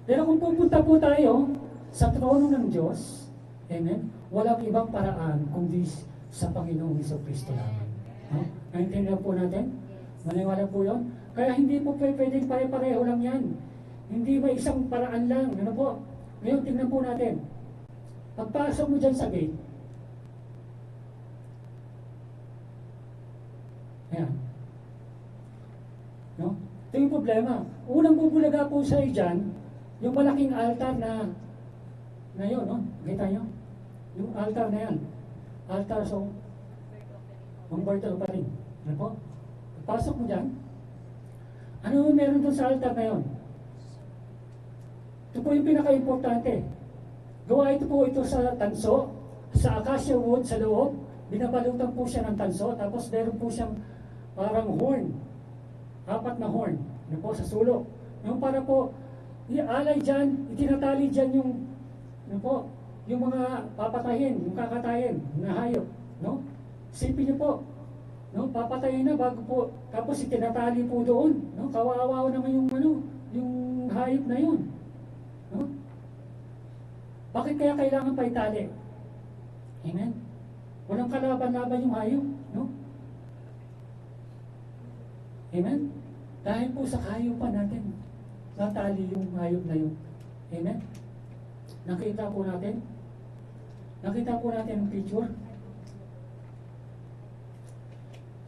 Pero kung pupunta po tayo sa trono ng Diyos, amen, walang ibang paraan kundi sa Panginoong Jesucristo namin. No? Naintindihan po natin? Maniwala po yun? Kaya hindi po pwedeng pare-pareho lang yan. Hindi ba isang paraan lang? Ano po? Ngayon, tingnan po natin. Pagpasok mo dyan sa gate, ayan. No? Ito yung problema. Unang bubulaga po sa'yo dyan, yung malaking altar na yun, no? Kita nyo? Yung altar na yan. Altar, so, Humberto pa rin. Ano po? Pagpasok mo dyan, ano meron doon sa altar na yun? Ito po yung pinaka-importante. Gawa ito po ito sa tanso, sa acacia wood sa loob, binabalutan po siya ng tanso, tapos meron po siyang parang horn, 4 na horn, ano po, sa sulok. Yung para po, ialay dyan, itinatali dyan yung, ano po, yung mga papatayin, yung kakatayin, na hayop, no? Isipin niyo po, no? Papatayin na bago po, tapos itinatali po doon, no? Kawawa naman yung, ano, yung hayop na yun, no? Bakit kaya kailangan pa itali? Amen? Walang kalaban-laban yung hayop, no? Amen? Dahil po sa hayupan natin, natali yung hayop na yun. Amen? Nakita po natin ang picture.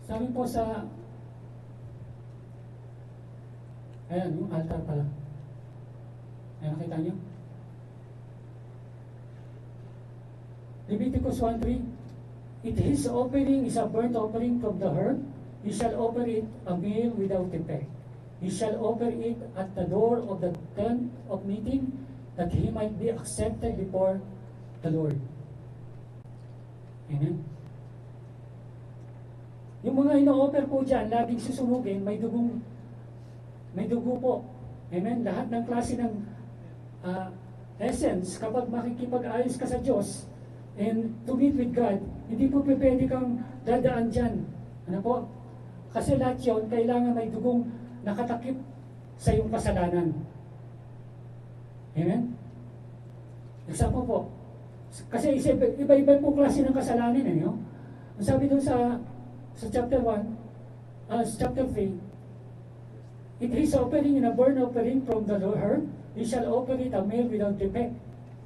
Sabi po sa, ayan, yung altar pala. Ayan, nakita niyo? Leviticus 1:3, his offering is a burnt offering from the herd. He shall offer it a meal without defect. He shall offer it at the door of the tent of meeting, that he might be accepted before the Lord. Amen. Yung mga ino-offer po dyan, laging susunugin, may dugo po. Amen. Lahat ng klase ng essence, kapag makikipag-ayos ka sa Diyos, and to meet with God, hindi po pwede kang dadaan dyan. Ano po? Kasi lahat yun, kailangan may dugong nakatakip sa iyong kasalanan. Amen? Example po. Kasi iba-iba po klase ng kasalanan. No? Ang sabi doon sa chapter 1, sa chapter 3, it is offering in a burnt offering from the herd, he shall offer it a meal without defect.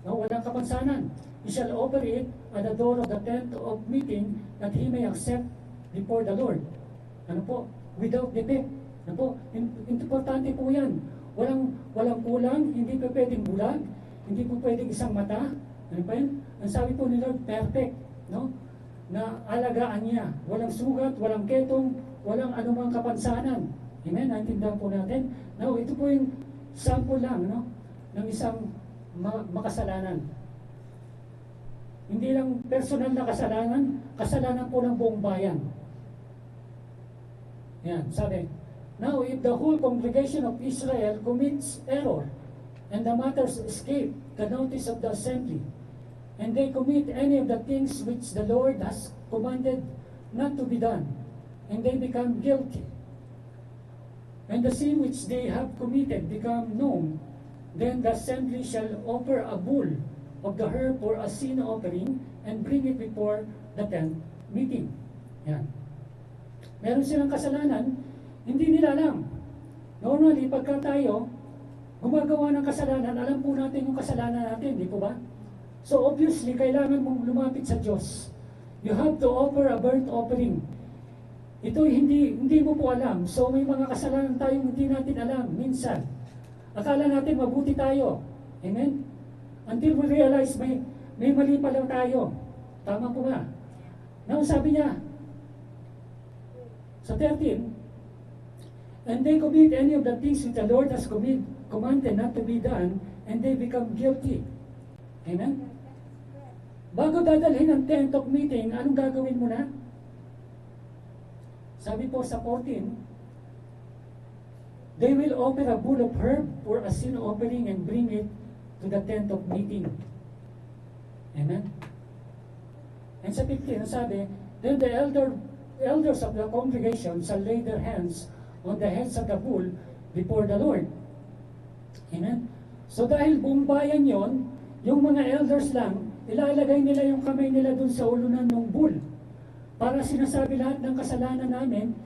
No? Walang kapansanan. He shall offer it at the door of the tent of meeting, that he may accept before the Lord. Ano po? Without defect. Ano po? Importante po yan. Walang kulang, hindi pa pwedeng bulag, hindi po pwedeng isang mata. Ano pa yun? Ang sabi po ni Lord, perfect. No? Na alagaan niya. Walang sugat, walang ketong, walang anumang kapansanan. Amen? Naintindihan po natin. Now, ito po yung sample lang, no? Ng isang makasalanan. Hindi lang personal na kasalanan po ng buong bayan. Yan, sabi, now if the whole congregation of Israel commits error, and the matters escape the notice of the assembly, and they commit any of the things which the Lord has commanded not to be done, and they become guilty, and the sin which they have committed become known, then the assembly shall offer a bull of the herd for a sin offering, and bring it before the tent meeting. Yan. Meron silang kasalanan, hindi nila alam. Normally, pagka tayo gumagawa ng kasalanan, alam po natin yung kasalanan natin, di po ba? So obviously, kailangan mong lumapit sa Diyos. You have to offer a burnt offering. Ito hindi mo po alam. So may mga kasalanan tayong hindi natin alam minsan. Akala natin mabuti tayo. Amen? Until we realize may mali pa lang tayo. Tama po nga. Now sabi niya, sa 13, and they commit any of the things which the Lord has commanded not to be done, and they become guilty. Amen? Bago dadalhin ang tent of meeting, anong gagawin mo na? Sabi po sa 14, they will offer a bull of herb for a sin offering and bring it to the tent of meeting. Amen? And sa 15, sabi, then the elders of the congregation shall lay their hands on the heads of the bull before the Lord. Amen? So dahil buong bayan yon, yung mga elders lang, ilalagay nila yung kamay nila dun sa ulunan ng bull. Para sinasabi lahat ng kasalanan namin,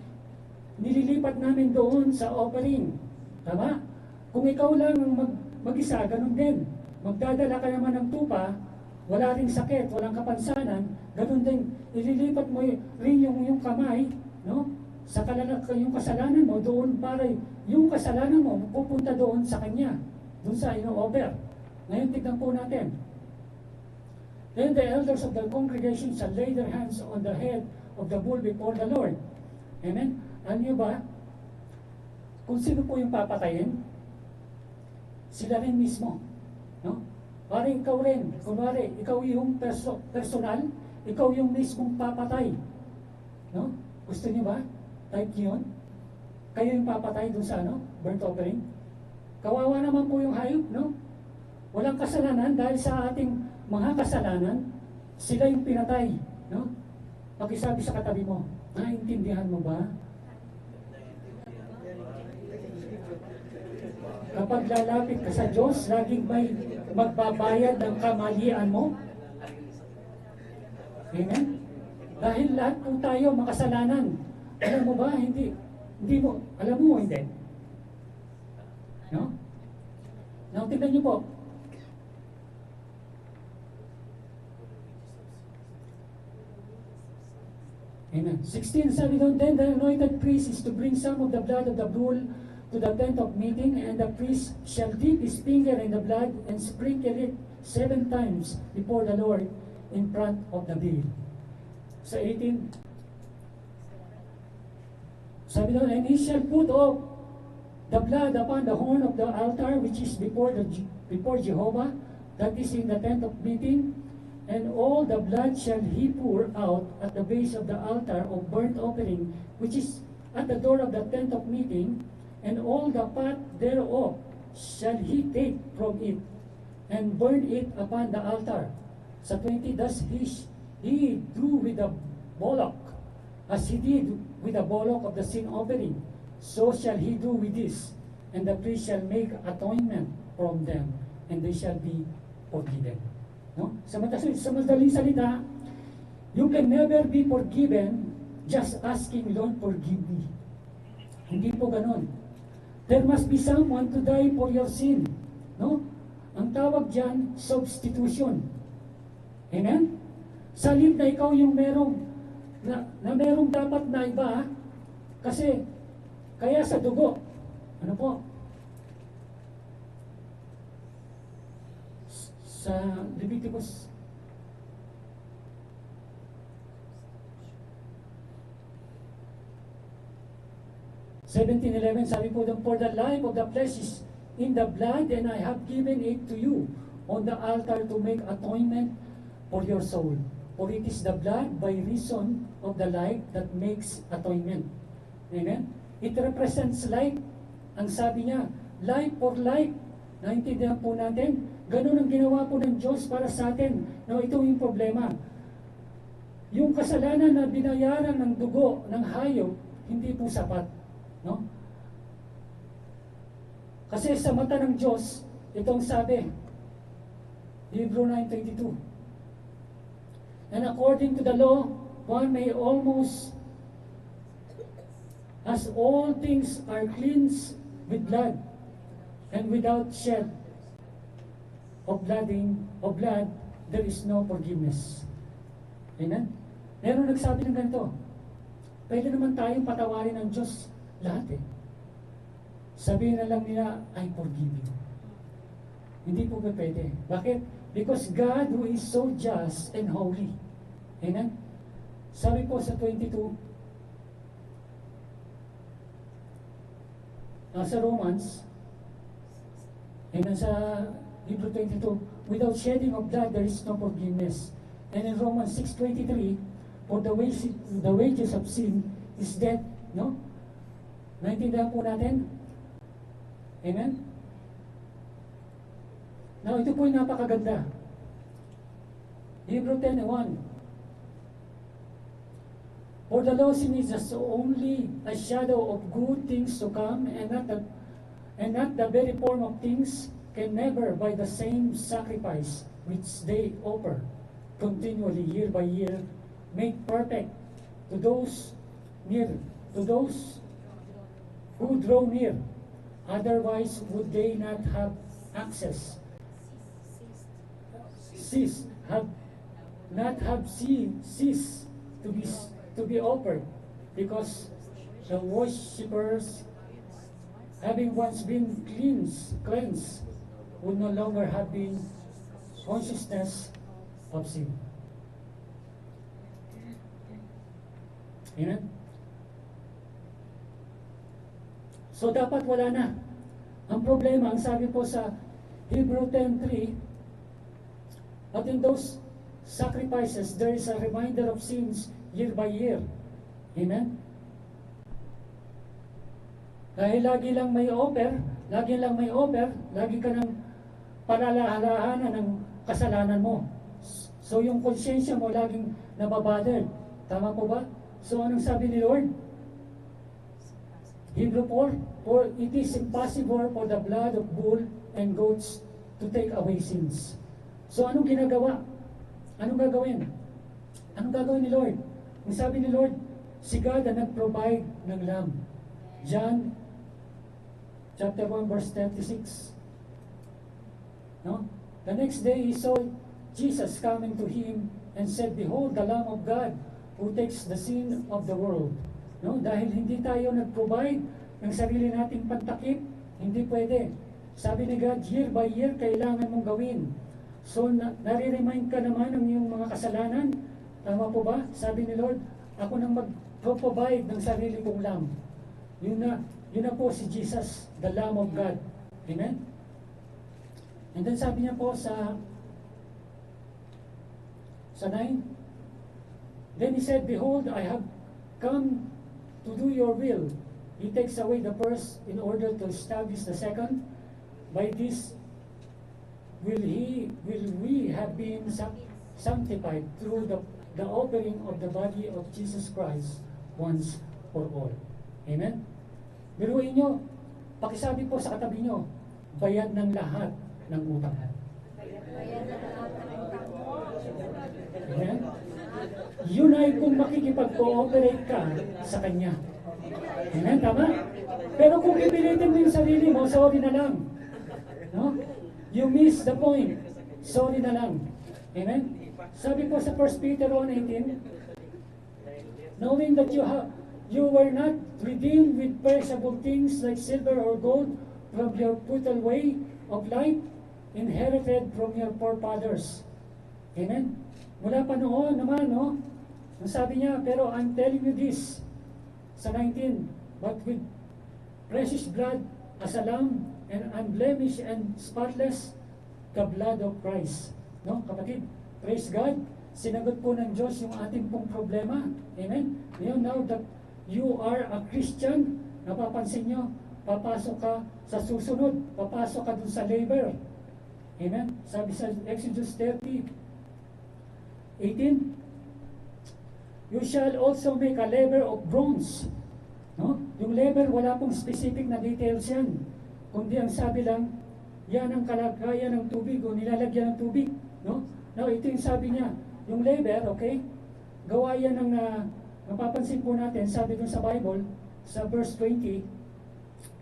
nililipat namin doon sa offering. Tama? Kung ikaw lang ang mag-isa, ganun din. Magdadala ka naman ng tupa, wala ring sakit, walang kapansanan, ganun din, ililipat mo rin yung kamay, no? Sa yung kasalanan mo, doon para yung kasalanan mo, pupunta doon sa kanya, doon sa ino-offer. Ngayon, tignan po natin. Then the elders of the congregation shall lay their hands on the head of the bull before the Lord. Amen? Alam niyo ba, kung sino po yung papatayin, sila rin mismo. No? Parang ikaw rin, kunwari, ikaw yung personal, ikaw yung mismong papatay. No? Gusto niyo ba? Type niyo yun? Kayo yung papatay dun sa burnt offering? Kawawa naman po yung hayop, no? Walang kasalanan dahil sa ating mga kasalanan, sila yung pinatay, no? Pakisabi sa katabi mo, naintindihan mo ba? Kapag lalapit ka sa Diyos, laging may magbabayad ng kamalian mo. Amen? Dahil lahat po tayo makasalanan. Alam mo ba? Hindi mo, alam mo hindi. No? Now, tignan niyo po. Amen. 16, sabi doon, then the anointed priest is to bring some of the blood of the bull to the tent of meeting, and the priest shall dip his finger in the blood and sprinkle it 7 times before the Lord in front of the veil. Sa 18, sabi doon, and he shall put off the blood upon the horn of the altar which is before Jehovah, that is in the tent of meeting, and all the blood shall he pour out at the base of the altar of burnt offering, which is at the door of the tent of meeting, and all the fat thereof shall he take from it, and burn it upon the altar. Sa 20, thus he do with the bullock, as he did with the bullock of the sin offering, so shall he do with this, and the priest shall make atonement from them, and they shall be forgiven. No? Sa madaling salita, you can never be forgiven just asking, Lord, forgive me. Hindi po ganon. There must be someone to die for your sin. No? Ang tawag dyan, substitution. Amen? Salib na ikaw yung merong dapat na iba, kasi kaya sa dugo, ano po? Sa Leviticus 17:11, sabi po doon, for the life of the flesh is in the blood, and I have given it to you on the altar to make atonement for your soul. For it is the blood by reason of the life that makes atonement. Amen? It represents life. Ang sabi niya, life for life. Naintindihan po natin, ganun ang ginawa po ng Diyos para sa atin. No, ito yung problema. Yung kasalanan na binayaran ng dugo ng hayop, hindi po sapat. No? Kasi sa mata ng Diyos, itong sabi, Hebrew 9:22. And according to the law, one may almost, as all things are cleansed with blood, and without shed of blood, there is no forgiveness. Amen? Meron nagsabi ng ganito, pwede naman tayong patawarin ng Diyos lahat eh. Sabihin na lang nila, I forgive you. Hindi po ba pwede? Bakit? Because God who is so just and holy. Amen? Sabi po sa 22, sa Romans, amen, sa Hebrew 22, without shedding of blood, there is no forgiveness. And in Romans 6:23, for the wages of sin is death. No? Naintindihan po natin? Amen? Now, ito po yung napakaganda. Hebrew 10:1. For the law sin is just only a shadow of good things to come, and not the very form of things, can never by the same sacrifice which they offer continually year by year make perfect to those who draw near. Otherwise would they not have access, ceased to be offered, because the worshippers, having once been cleansed, would no longer have been consciousness of sin. Amen? So dapat wala na. Ang problema, ang sabi po sa Hebrew 10:3, but in those sacrifices, there is a reminder of sins year by year. Amen? Dahil lagi lang may offer, lagi ka nang palalahanan ng kasalanan mo. So yung konsyensya mo laging nababother. Tama po ba? So anong sabi ni Lord? Hebrew 4, for it is impossible for the blood of bull and goats to take away sins. So anong ginagawa? Anong gagawin? Anong gagawin ni Lord? Ang sabi ni Lord, si God ang nag-provide ng lamb. John chapter 1 verse 36. No? The next day he saw Jesus coming to him and said, behold, the Lamb of God who takes the sin of the world. No? Dahil hindi tayo nag-provide ng sarili nating pantakip, hindi pwede. Sabi ni God, year by year, kailangan mong gawin. So, nare-remind ka naman ng iyong mga kasalanan. Tama po ba? Sabi ni Lord, ako nang mag-provide ng sarili kong lamb. Yun na po si Jesus, the Lamb of God. Amen? And then sabi niya po sa 9, then he said, behold, I have come to do your will. He takes away the first in order to establish the second. By this will we have been sanctified through the offering of the body of Jesus Christ once for all. Amen? Biruin nyo, pakisabi po sa katabi nyo, bayad ng lahat ng utang. Amen? Yun ay kung makikipag-cooperate ka sa Kanya. Amen? Tama? Pero kung pipilitin mo yung sarili mo, sorry na lang. No? You miss the point. Sorry na lang. Amen? Sabi po sa 1 Peter 1:18, knowing that you were not redeemed with perishable things like silver or gold from your brutal way of life inherited from your forefathers. Amen? Mula pa noon naman, no? Ang sabi niya, pero I'm telling you this, sa 19, but with precious blood as a lamb and unblemished and spotless, the blood of Christ. No, kapatid, praise God, sinagot po ng Diyos yung ating pong problema. Amen? Ngayon, now that you are a Christian, napapansin nyo, papasok ka sa susunod, papasok ka dun sa labor. Amen? Sabi sa Exodus 30:18, you shall also make a laver of bronze. No? Yung laver, wala pong specific na details yan. Kundi ang sabi lang, yan ang kalagayan ng tubig o nilalagyan ng tubig. No? Now, ito yung sabi niya. Yung laver, okay, gawa yan ng, napapansin po natin, sabi dun sa Bible, sa verse 20,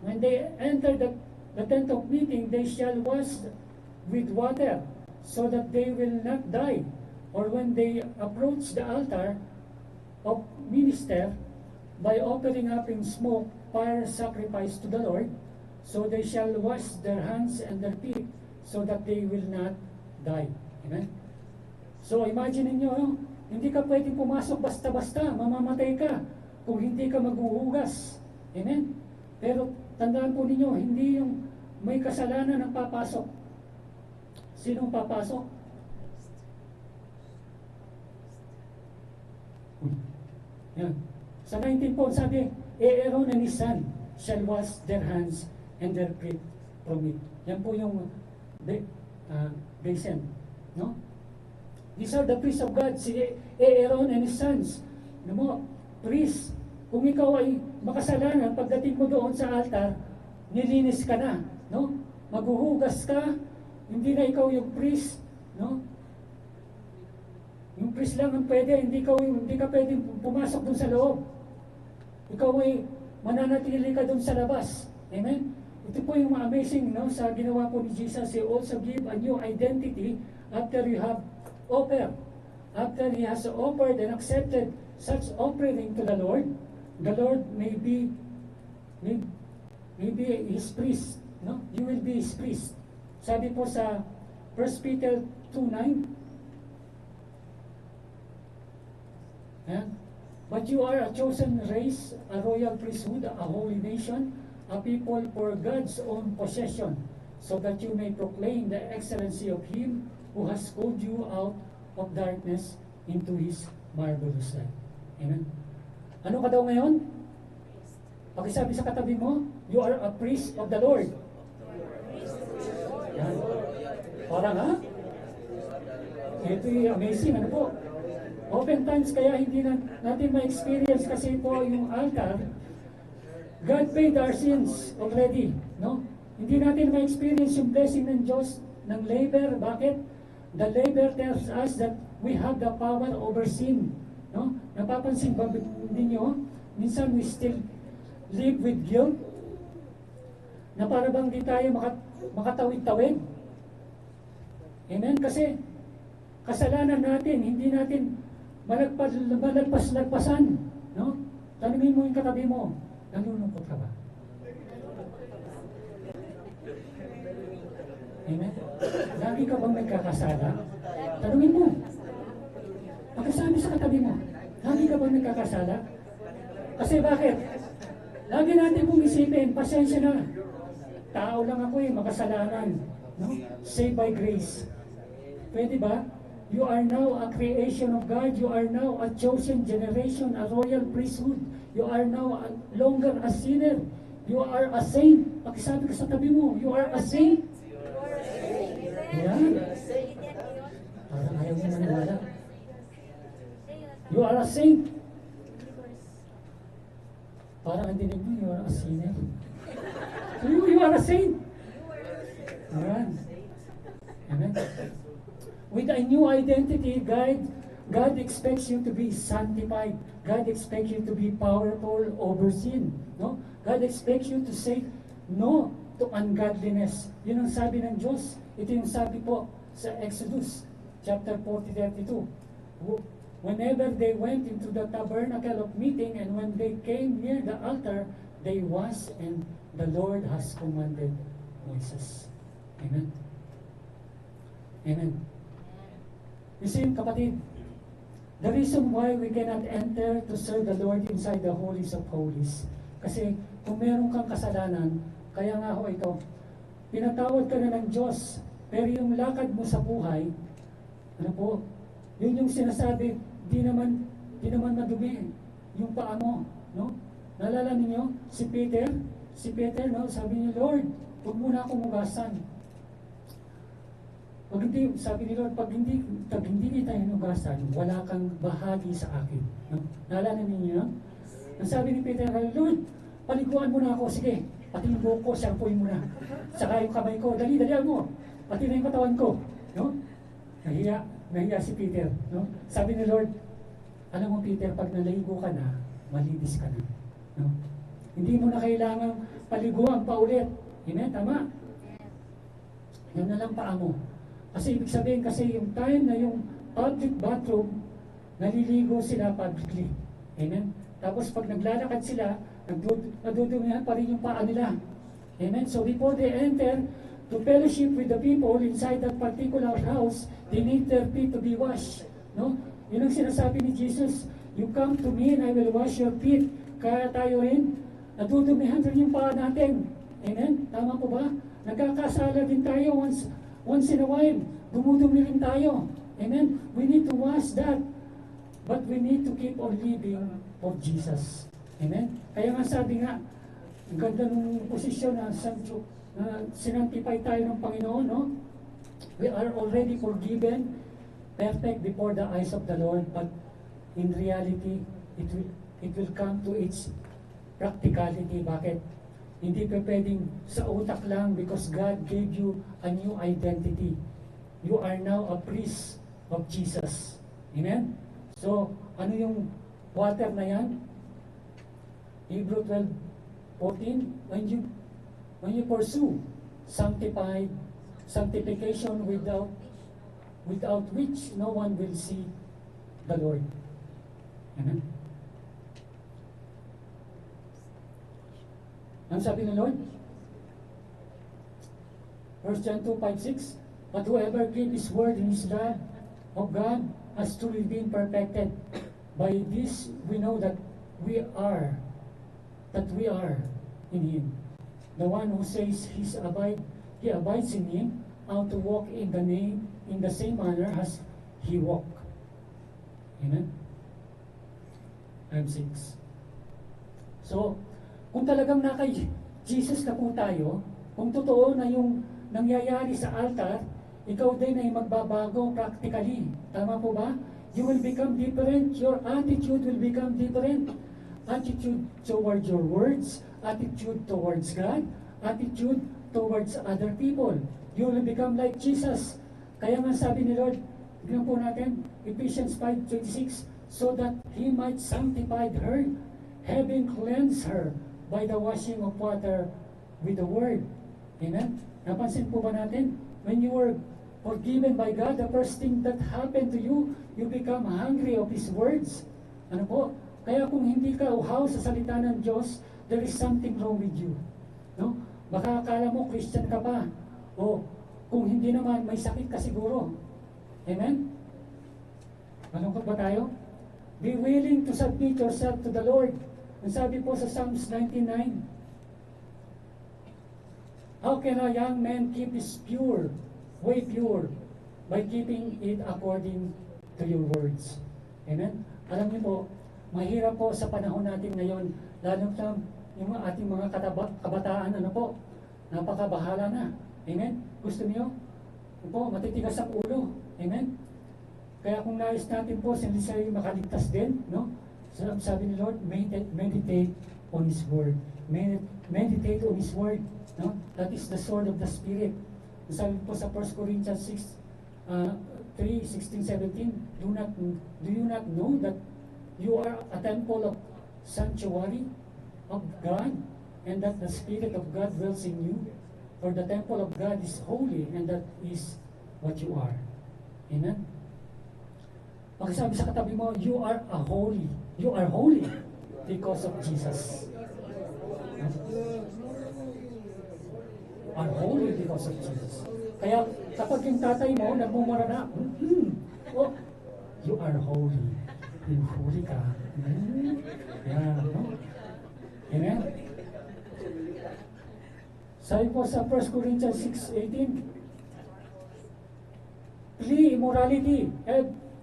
when they enter the tent of meeting, they shall wash with water, so that they will not die. Or when they approach the altar of minister, by offering up in smoke fire sacrifice to the Lord, so they shall wash their hands and their feet, so that they will not die. Amen? So imagine niyo, hindi ka pwedeng pumasok basta-basta, mamamatay ka kung hindi ka maghuhugas. Amen? Pero tandaan po ninyo, hindi yung may kasalanan ang papasok. Sinong papasok? Yan. Sa 19 po, sabi, Aaron and his son shall wash their hands and their feet from it. Yan po yung basin. No? These are the priests of God, si Aaron and his sons. Ano mo, priest, kung ikaw ay makasalanan, pagdating mo doon sa altar, nilinis ka na. No? Maghuhugas ka, hindi na ikaw yung priest. No? Yung priest lang ang pwede, hindi ka pwedeng pumasok doon sa loob. Ikaw ay mananatili ka doon sa labas. Amen? Ito po yung amazing, no? Sa ginawa po ni Jesus, He also give a new identity after you have offered. After He has offered and accepted such offering to the Lord may be His priest. No? You will be His priest. Sabi po sa 1 Peter 2:9, but you are a chosen race, a royal priesthood, a holy nation, a people for God's own possession, so that you may proclaim the excellency of Him who has called you out of darkness into His marvelous light. Amen? Ano ka daw ngayon? Pakisabi sa katabi mo, you are a priest of the Lord. Yan. Parang ha? Ito yung amazing, ano po? Oftentimes kaya hindi natin ma-experience kasi po yung altar, God paid our sins already, no? Hindi natin ma-experience yung blessing ng Diyos ng labor. Bakit? The labor tells us that we have the power over sin, no? Napapansin ba ninyo? Minsan we still live with guilt na para bang di tayo makatawid-tawid. Amen? Kasi kasalanan natin, hindi natin malagpas-lagpasan. No? Tanungin mo yung katabi mo, nalulungkot ka ba? Amen? Lagi ka bang nagkakasala? Tanungin mo. Pagkasabi sa katabi mo, lagi ka bang nagkakasala? Kasi bakit? Lagi natin pong isipin, pasensya na. Tao lang ako makasalanan. No? Saved by grace. Pwede ba? You are now a creation of God. You are now a chosen generation, a royal priesthood. You are now longer a sinner. You are a saint. Pakisabi ka sa tabi mo, you are a saint. Yan. Parang ayaw mo maniwala. You are a saint. Parang ang dinig mo, you are a sinner. So you are a saint. Amen. Amen. With a new identity, God expects you to be sanctified. God expects you to be powerful over sin. No? God expects you to say no to ungodliness. Yun ang sabi ng Diyos. Ito yung sabi po sa Exodus chapter 40:32. Whenever they went into the tabernacle of meeting and when they came near the altar, they was and the Lord has commanded Moses. Amen. Amen. You see, kapatid, the reason why we cannot enter to serve the Lord inside the holies of holies, kasi kung meron kang kasalanan, kaya nga ho ito, pinatawad ka na ng Diyos, pero yung lakad mo sa buhay, ano po, yun yung sinasabi, di naman madumi yung paa mo, no? Naalala ninyo, si Peter, no, sabi niya, Lord, huwag muna akong hugasan. Pag hindi, sabi ni Lord, pag hindi kita hinugasan, wala kang bahagi sa akin. No? Naalala ninyo, no? Ang sabi ni Peter, Lord, paliguan mo na ako, sige, pati yung buhok ko, shampooin mo na. Saka yung kamay ko, dali mo, pati na yung katawan ko. No? Nahiya si Peter. No? Sabi ni Lord, alam mo Peter, pag naligo ka na, malinis ka na. No? Hindi mo na kailangang paliguan pa ulit. Amen? Tama? Yan na lang paa mo. Kasi ibig sabihin, kasi yung time na yung public bathroom, naliligo sila publicly. Amen? Tapos pag naglalakad sila, nadudumihan pa rin yung paa nila. Amen? So before they enter to fellowship with the people inside that particular house, they need their feet to be washed. No? Yun ang sinasabi ni Jesus, you come to me and I will wash your feet. Kaya tayo rin, nadudumihan rin yung paa natin. Amen? Tama po ba? Nagkakasala din tayo once in a while. Dumudumi rin tayo. Amen? We need to wash that. But we need to keep on living for Jesus. Amen? Kaya nga sabi nga, ang ganda ng posisyon na sinantify tayo ng Panginoon, no? We are already forgiven, perfect before the eyes of the Lord, but in reality, it will come to its practicality. Bakit? Hindi pa pwedeng sa utak lang because God gave you a new identity. You are now a priest of Jesus. Amen? So, ano yung water na yan? Hebrew 12:14, when you pursue sanctification without which no one will see the Lord. Amen? Ang sabi ng Lord? 1 John 2:5-6, but whoever keeps His word in His love of God has truly been perfected. By this we know that we are in Him. The one who says he abides in Him, how to walk in the same manner as He walked. Amen? I'm 6. So, kung talagang nakay Jesus na po tayo, kung totoo na yung nangyayari sa altar, ikaw din ay magbabago practically. Tama po ba? You will become different. Your attitude will become different. Attitude towards your words, attitude towards God, attitude towards other people. You will become like Jesus. Kaya nga sabi ni Lord, bigyan po natin, Ephesians 5:26, so that He might sanctify her, having cleansed her by the washing of water with the Word. Amen? Napansin po ba natin? When you were forgiven by God, the first thing that happened to you, you become hungry of His words. Ano po? Kaya kung hindi ka uhaw sa salita ng Diyos, there is something wrong with you. No? Baka akala mo Christian ka pa. O kung hindi naman, may sakit ka siguro. Amen? Malungkot ba tayo? Be willing to submit yourself to the Lord. Ang sabi po sa Psalms 99, how can a young man keep his pure, way pure, by keeping it according to your words? Amen? Alam niyo po, mahirap po sa panahon natin ngayon, lalo na yung ating mga kabataan, ano po, napakabahala na. Amen? Gusto niyo? Po, matitigas ang ulo. Amen? Kaya kung nais natin po, sila makaligtas din, no? Sabi ni Lord, meditate on His Word. Meditate on His Word. No? That is the sword of the Spirit. Sabi po sa 1 Corinthians 3:16-17, do you not know that you are a temple of sanctuary of God, and that the Spirit of God dwells in you? For the temple of God is holy, and that is what you are. Amen? Pagsabi sa katabi mo, you are holy because of Jesus. Are holy because of Jesus. Kaya kapag yung tatay mo nagmumura na, oh, you are holy. Yung holy ka. Yeah, no? Amen? Sabi po sa 1 Corinthians 6:18, flee immorality.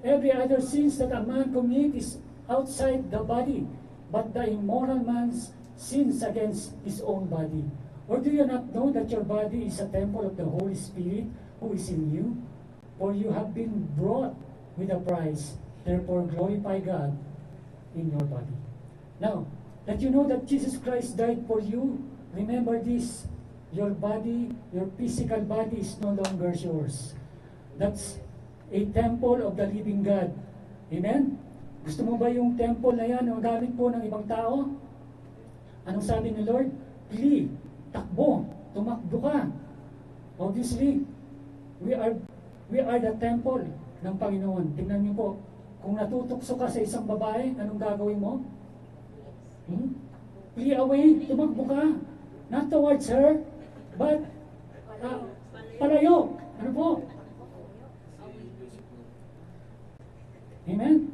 Every other sins that a man commits is outside the body, but the immoral man sins against his own body. Or do you not know that your body is a temple of the Holy Spirit who is in you? For you have been bought with a price. Therefore glorify God in your body. Now, that you know that Jesus Christ died for you, remember this. Your body, your physical body is no longer yours. That's a temple of the living God. Amen? Gusto mo ba yung temple na yan, ang gamit po ng ibang tao? Anong sabi ni Lord? Flee, takbo, tumakbo ka. Obviously, we are the temple ng Panginoon. Tingnan niyo po, kung natutukso ka sa isang babae, anong gagawin mo? Flee away, tumakbo ka. Not towards her, but palayo. Ano po? Amen?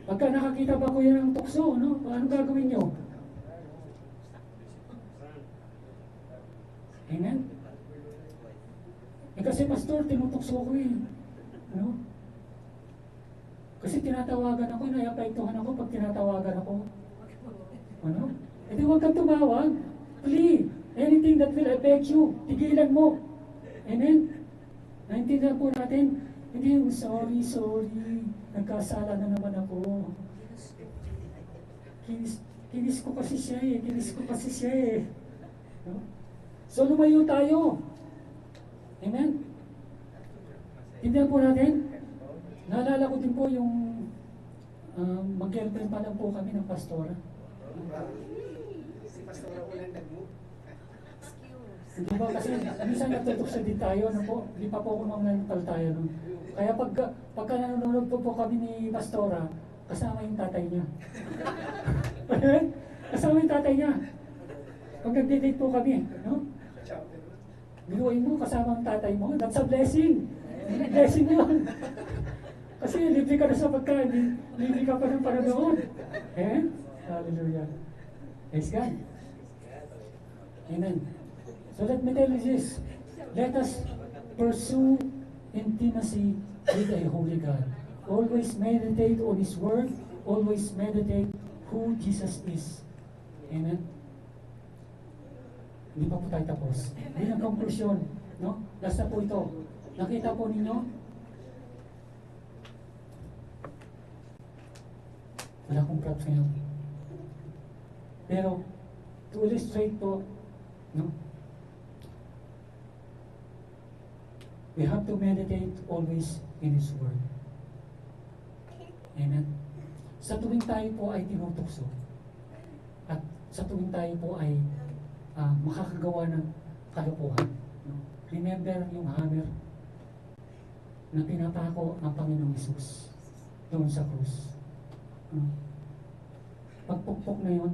Pagka nakakita ba ko yan ng tukso, no? Ano gagawin nyo? Amen? Kasi pastor, tinutukso ko eh. Ano? Kasi tinatawagan ako, naiapektuhan ako pag tinatawagan ako. Ano? E di huwag kang tumawag. Flee. Anything that will affect you, tigilan mo. Amen? Naintindihan po natin, hindi, sorry, nagkasala na naman ako. Kinis ko kasi siya eh. No? So lumayo tayo. Amen? Tindihan po natin? Naalala ko din po yung mag-girlfriend pa lang po kami ng pastora. Si pastora ulan nag-move. Hindi ba kasi minsan nagtutukso din tayo, ano po? Hindi pa po ako mangantal tayo. No? Kaya pagka nanonood po kami ni pastora, kasama yung tatay niya. Kasama yung tatay niya. Pag nag-date po kami, no? Biruin mo, kasama ang tatay mo, that's a blessing. Blessing yun. Kasi libre ka na sa pagkain, libre ka pa ng panonood. Amen? Hallelujah. Praise God. Amen. So let me tell you this. Let us pursue intimacy with a holy God. Always meditate on His Word. Always meditate who Jesus is. Amen? Hindi pa po tayo tapos. Bilang konklusyon, no? Last na po ito. Nakita po ninyo? Wala akong props ngayon. Pero, to illustrate po, no? We have to meditate always in His Word. Amen? Sa tuwing tayo po ay tinutukso, at sa tuwing tayo po ay makakagawa ng kalokohan, no? Remember yung hammer na pinapako ng Panginoong Hesus doon sa krus. Pagpukpok na yun,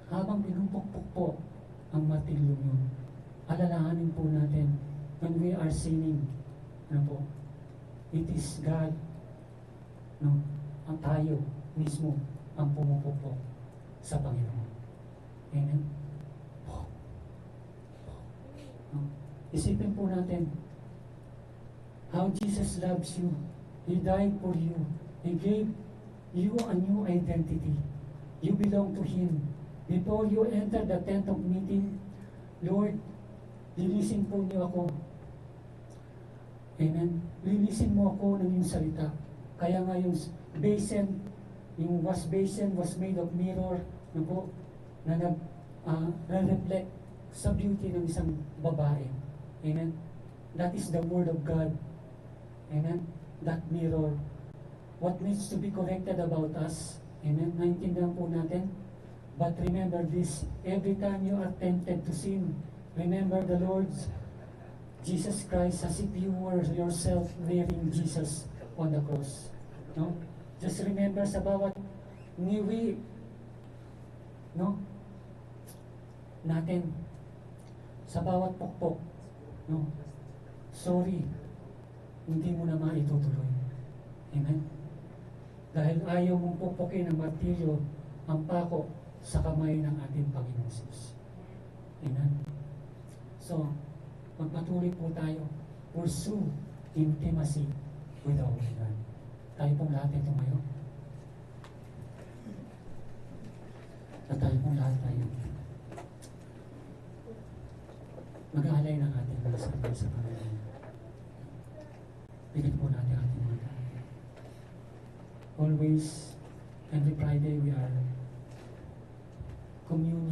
habang pinupukpok po ang martilyo yun, alalahanin po natin when we are sinning, ano po, it is God, no, ang tayo mismo ang pumupukpok sa Panginoon. Amen? No? Isipin po natin how Jesus loves you. He died for you. He gave you a new identity. You belong to Him. Before you enter the tent of meeting, Lord, linisin po niyo ako. Amen? Linisin mo ako ng iyong salita. Kaya nga yung basin, yung wash basin was made of mirror, no po, na nag-reflect sa beauty ng isang babae. Amen? That is the Word of God. Amen? That mirror. What needs to be corrected about us? Amen? Naintindihan po natin. But remember this, every time you are tempted to sin, remember the Lord's Jesus Christ as if you were yourself wearing Jesus on the cross. No? Just remember sa bawat niwi, no? Natin, sa bawat pokpok, no? Sorry, hindi mo na maitutuloy. Amen? Dahil ayaw mong pukpukin ng martilyo ang pako sa kamay ng ating Panginoon Jesus. Amen? So, magpatuloy po tayo. Pursue intimacy with the Holy God. Tayo pong lahat ito ngayon. At tayo pong lahat tayo. Mag-aalay ng ating mga sarili sa Panginoon. Bigyan po natin ating mga tayo. Always, every Friday, we are communing